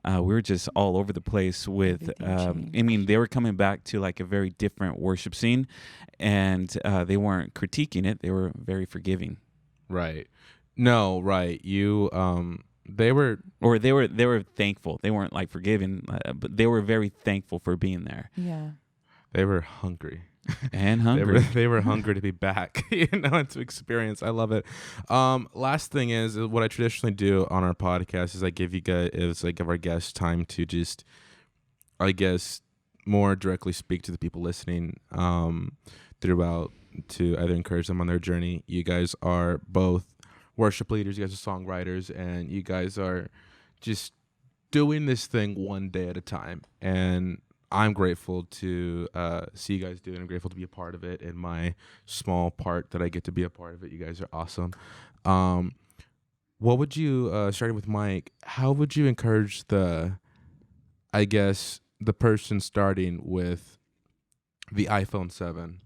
We were just all over the place with, they were coming back to like a very different worship scene, and they weren't critiquing it. They were very forgiving. Right. No, right. You, they were thankful. They weren't like forgiving, but they were very thankful for being there. Yeah. They were hungry. And hungry. They were hungry to be back, and to experience. I love it. Last thing is what I traditionally do on our podcast is I give our guests time to just, I guess, more directly speak to the people listening throughout, to either encourage them on their journey. You guys are both worship leaders, you guys are songwriters, and you guys are just doing this thing one day at a time. And I'm grateful to see you guys do it. I'm grateful to be a part of it in my small part that I get to be a part of it. You guys are awesome. What would you, starting with Mike, how would you encourage the person starting with the iPhone 7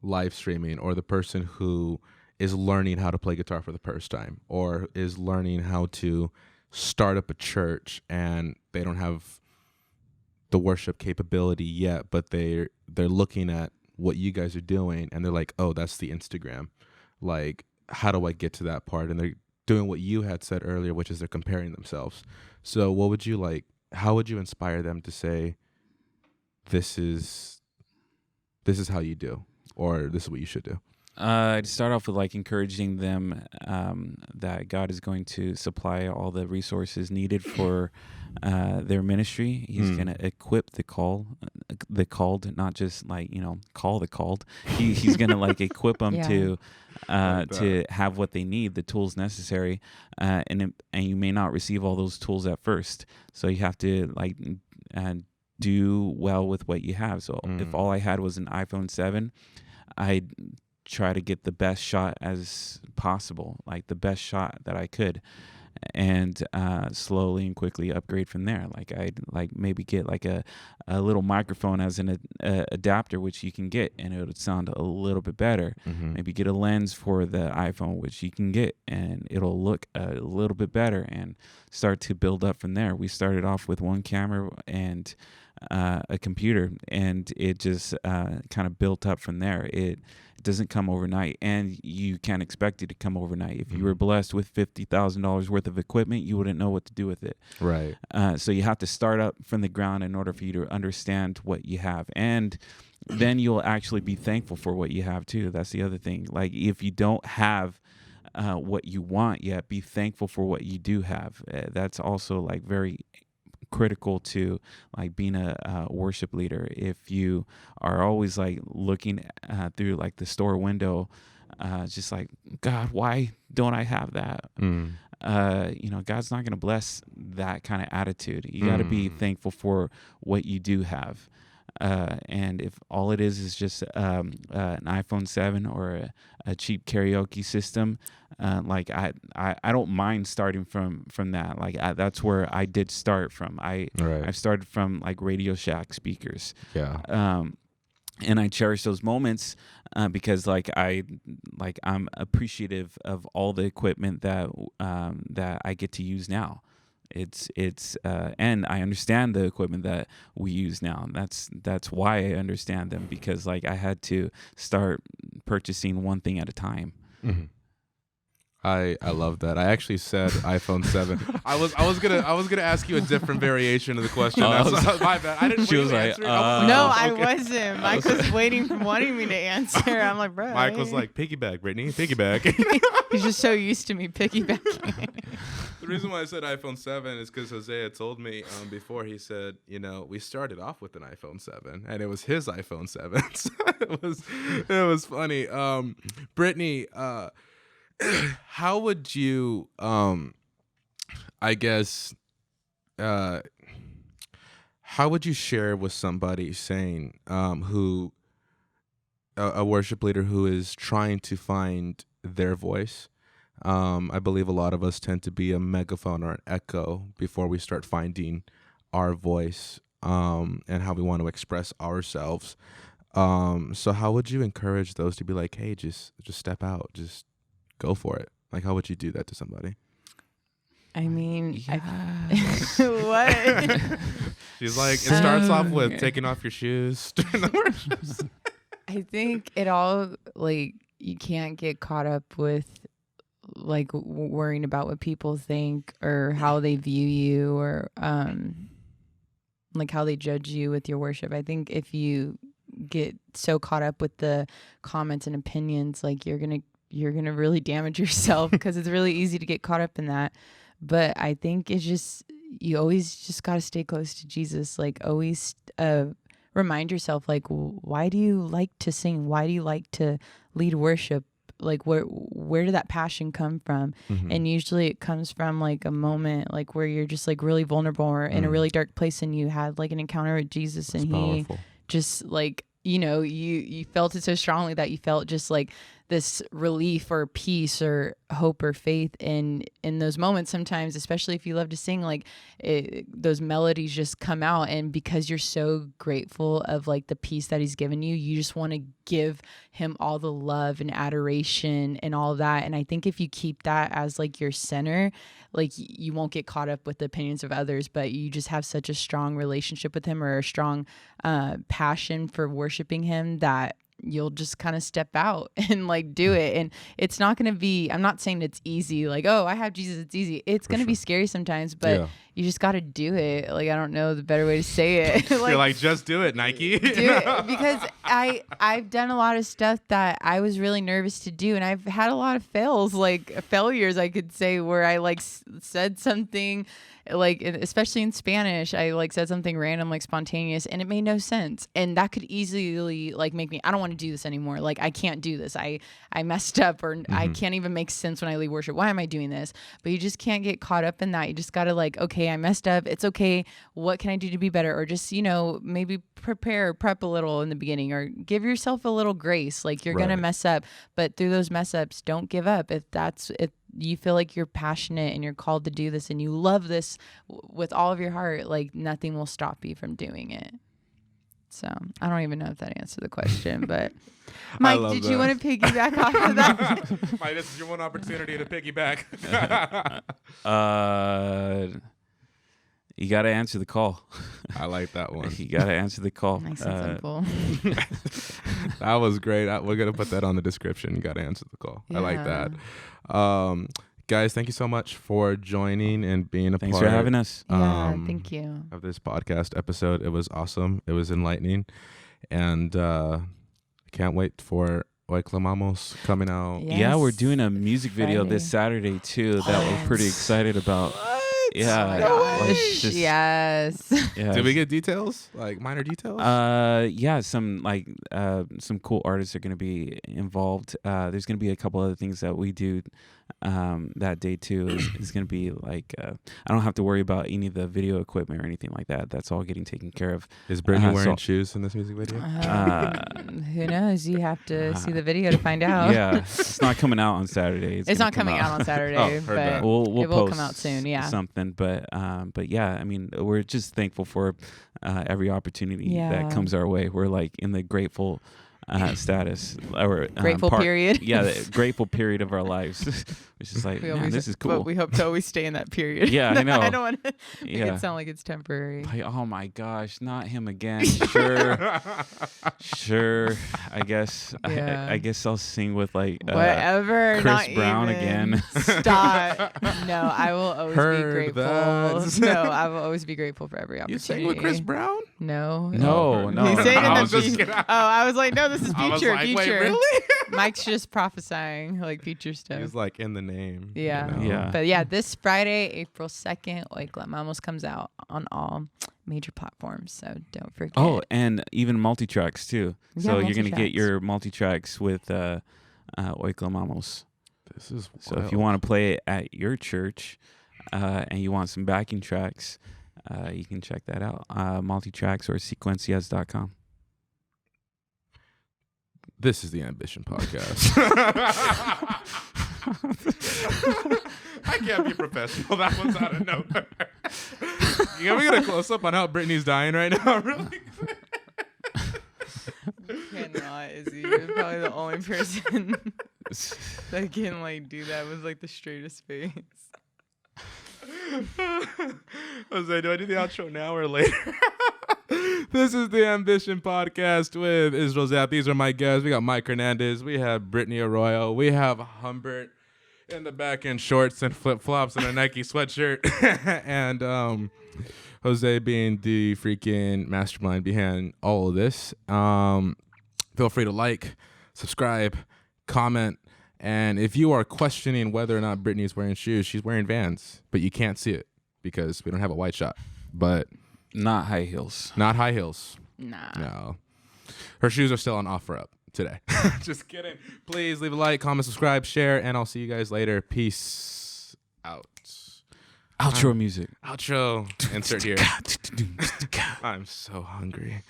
live streaming, or the person who is learning how to play guitar for the first time, or is learning how to start up a church and they don't have the worship capability yet, but they're looking at what you guys are doing and they're like, oh, that's the Instagram. Like, how do I get to that part? And they're doing what you had said earlier, which is they're comparing themselves. So how would you inspire them to say, this is how you do, or this is what you should do? I'd start off with like encouraging them that God is going to supply all the resources needed for their ministry. He's going to equip the called, not just like, call the called. He's going to like equip them to have what they need, the tools necessary. And you may not receive all those tools at first. So you have to like do well with what you have. So if all I had was an iPhone 7, I'd try to get the best shot as possible, like the best shot that I could, and slowly and quickly upgrade from there. Like I'd like maybe get like a little microphone as an adapter, which you can get, and it would sound a little bit better. Maybe get a lens for the iPhone, which you can get, and it'll look a little bit better, and start to build up from there. We started off with one camera, and a computer, and it just kind of built up from there. It doesn't come overnight, and you can't expect it to come overnight. If you were blessed with $50,000 worth of equipment, you wouldn't know what to do with it. Right. So you have to start up from the ground in order for you to understand what you have, and then you'll actually be thankful for what you have too. That's the other thing. Like, if you don't have what you want yet, be thankful for what you do have. That's also like very critical to like being a worship leader. If you are always like looking through like the store window, just like, God, why don't I have that? God's not going to bless that kind of attitude. You got to be thankful for what you do have. And if all it is just an iPhone 7 or a cheap karaoke system, like I don't mind starting from that. Like that's where I did start from. I've started from like Radio Shack speakers. Yeah. And I cherish those moments because I'm appreciative of all the equipment that I get to use now. It's and I understand the equipment that we use now. That's why I understand them, because like I had to start purchasing one thing at a time. Mm-hmm. I love that. I actually said iPhone 7. I was gonna ask you a different variation of the question. That's my bad. I didn't. She was like, No, I wasn't. Mike was wanting me to answer. I'm like, bro. Mike was like, piggyback, Brittany, piggyback. He's just so used to me piggybacking. The reason why I said iPhone 7 is because Hosea told me before. He said, we started off with an iPhone 7, and it was his iPhone 7. So it was funny. Brittany, how would you, how would you share with somebody saying, who, a worship leader who is trying to find their voice? I believe a lot of us tend to be a megaphone or an echo before we start finding our voice, and how we want to express ourselves. So how would you encourage those to be like, hey, just step out, just go for it? Like, how would you do that to somebody? I mean, Yes. what? She's like, it starts off with taking off your shoes. I think it all, like, you can't get caught up with like worrying about what people think or how they view you, or like how they judge you with your worship. I think if you get so caught up with the comments and opinions, like you're gonna really damage yourself, because it's really easy to get caught up in that. But I think it's just, you always just got to stay close to Jesus. Like, always remind yourself, like, why do you like to sing? Why do you like to lead worship? Like, where did that passion come from? Mm-hmm. And usually it comes from like a moment like where you're just like really vulnerable or in a really dark place, and you had like an encounter with Jesus. That's and powerful. He just like, you felt it so strongly that you felt just like this relief or peace or hope or faith in those moments. Sometimes, especially if you love to sing, like those melodies just come out, and because you're so grateful of like the peace that he's given you, you just want to give him all the love and adoration and all that. And I think if you keep that as like your center, like you won't get caught up with the opinions of others, but you just have such a strong relationship with him, or a strong passion for worshiping him, that you'll just kind of step out and like do it. And it's not going to be, I'm not saying it's easy, like, oh, I have Jesus, it's easy. It's going to be scary sometimes, but you just got to do it. Like, I don't know the better way to say it. Like, you're like, just do it, Nike. Do it. Because I've done a lot of stuff that I was really nervous to do, and I've had a lot of failures, I could say, where I like said something, like, especially in Spanish, I like said something random, like spontaneous, and it made no sense. And that could easily like make me, I don't want to do this anymore. Like, I can't do this. I messed up, or I can't even make sense when I lead worship. Why am I doing this? But you just can't get caught up in that. You just got to like, okay, I messed up. It's okay. What can I do to be better? Or just, maybe prep a little in the beginning, or give yourself a little grace. Like, you're going to mess up, but through those mess ups, don't give up. If you feel like you're passionate and you're called to do this and you love this with all of your heart, like, nothing will stop you from doing it. So I don't even know if that answered the question, but Mike, did you want to piggyback off of that? Mike, this is your one opportunity to piggyback. You got to answer the call. I like that one. You got to answer the call. Nice and simple. That was great. We're gonna put that on the description. You got to answer the call. I like that. Guys, thank you so much for joining and being a Thanks part. for having us. Yeah, thank you. Of this podcast episode. It was awesome. It was enlightening, and can't wait for Clamamos coming out. Yes. Yeah, we're doing a music video this Friday. Saturday too that we're pretty excited about. Yeah. Oh my like, gosh. just- Yes. yeah. Did we get details? Like minor details? Yeah, some cool artists are gonna be involved. There's gonna be a couple other things that we do that day too. Is gonna be like I don't have to worry about any of the video equipment or anything like that. That's all getting taken care of. Is Brittany wearing so- shoes in this music video? Who knows? You have to see the video to find out. Yeah, it's not coming out on Saturday. It's gonna not come coming out on Saturday, Oh, heard but that. We'll it will post come out soon. Yeah. something, but yeah, I mean, we're just thankful for every opportunity Yeah. that comes our way. We're like in the grateful status or Grateful period. Yeah, the grateful period of our lives, which is like, man, this is cool. But we hope to always stay in that period. Yeah, I know. I don't want to make Yeah. it sound like it's temporary. Like, oh my gosh, not him again. Sure. I guess. Yeah. I guess I'll sing with like Whatever. Chris not Brown even. again. Stop. No, I will always Heard be grateful. that. No, I will always be grateful for every You opportunity. sang with Chris Brown? No. No. He sang in I the was just future. kidding. Oh, I was like, no, this is I was future. like, wait, future. really? Mike's just prophesying like future stuff. He's like in the name. Yeah. You know? Yeah. But yeah, this Friday, April 2nd, Clamamos comes out on all major platforms. So don't forget. Oh, and even multi-tracks too. Yeah, So you're going to get multi-tracks. your multi-tracks with Clamamos. This is So if you want to play it at your church and you want some backing tracks, you can check that out. Multi-tracks or sequencias.com. This is the Ambition Podcast. I can't be professional. That one's out of nowhere. Can we get a close up on how Brittany's dying right now? Really? Cannot, is he? You're probably the only person that can do that with the straightest face. Jose, do I do the outro now or later? This is the Ambition Podcast with Israel Zapp. These are my guests. We got Mike Hernandez. We have Brittany Arroyo. We have Humbert in the back in shorts and flip-flops and a Nike sweatshirt. And Jose being the freaking mastermind behind all of this. Feel free to like, subscribe, comment. And if you are questioning whether or not Brittany is wearing shoes, she's wearing Vans. But you can't see it because we don't have a white shot. But Not high heels. not high heels. Nah. No. Her shoes are still on offer up today. Just kidding. Please leave a like, comment, subscribe, share, and I'll see you guys later. Peace out. Outro music. Outro. Insert here. I'm so hungry.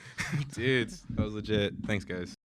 Dudes, that was legit. Thanks, guys.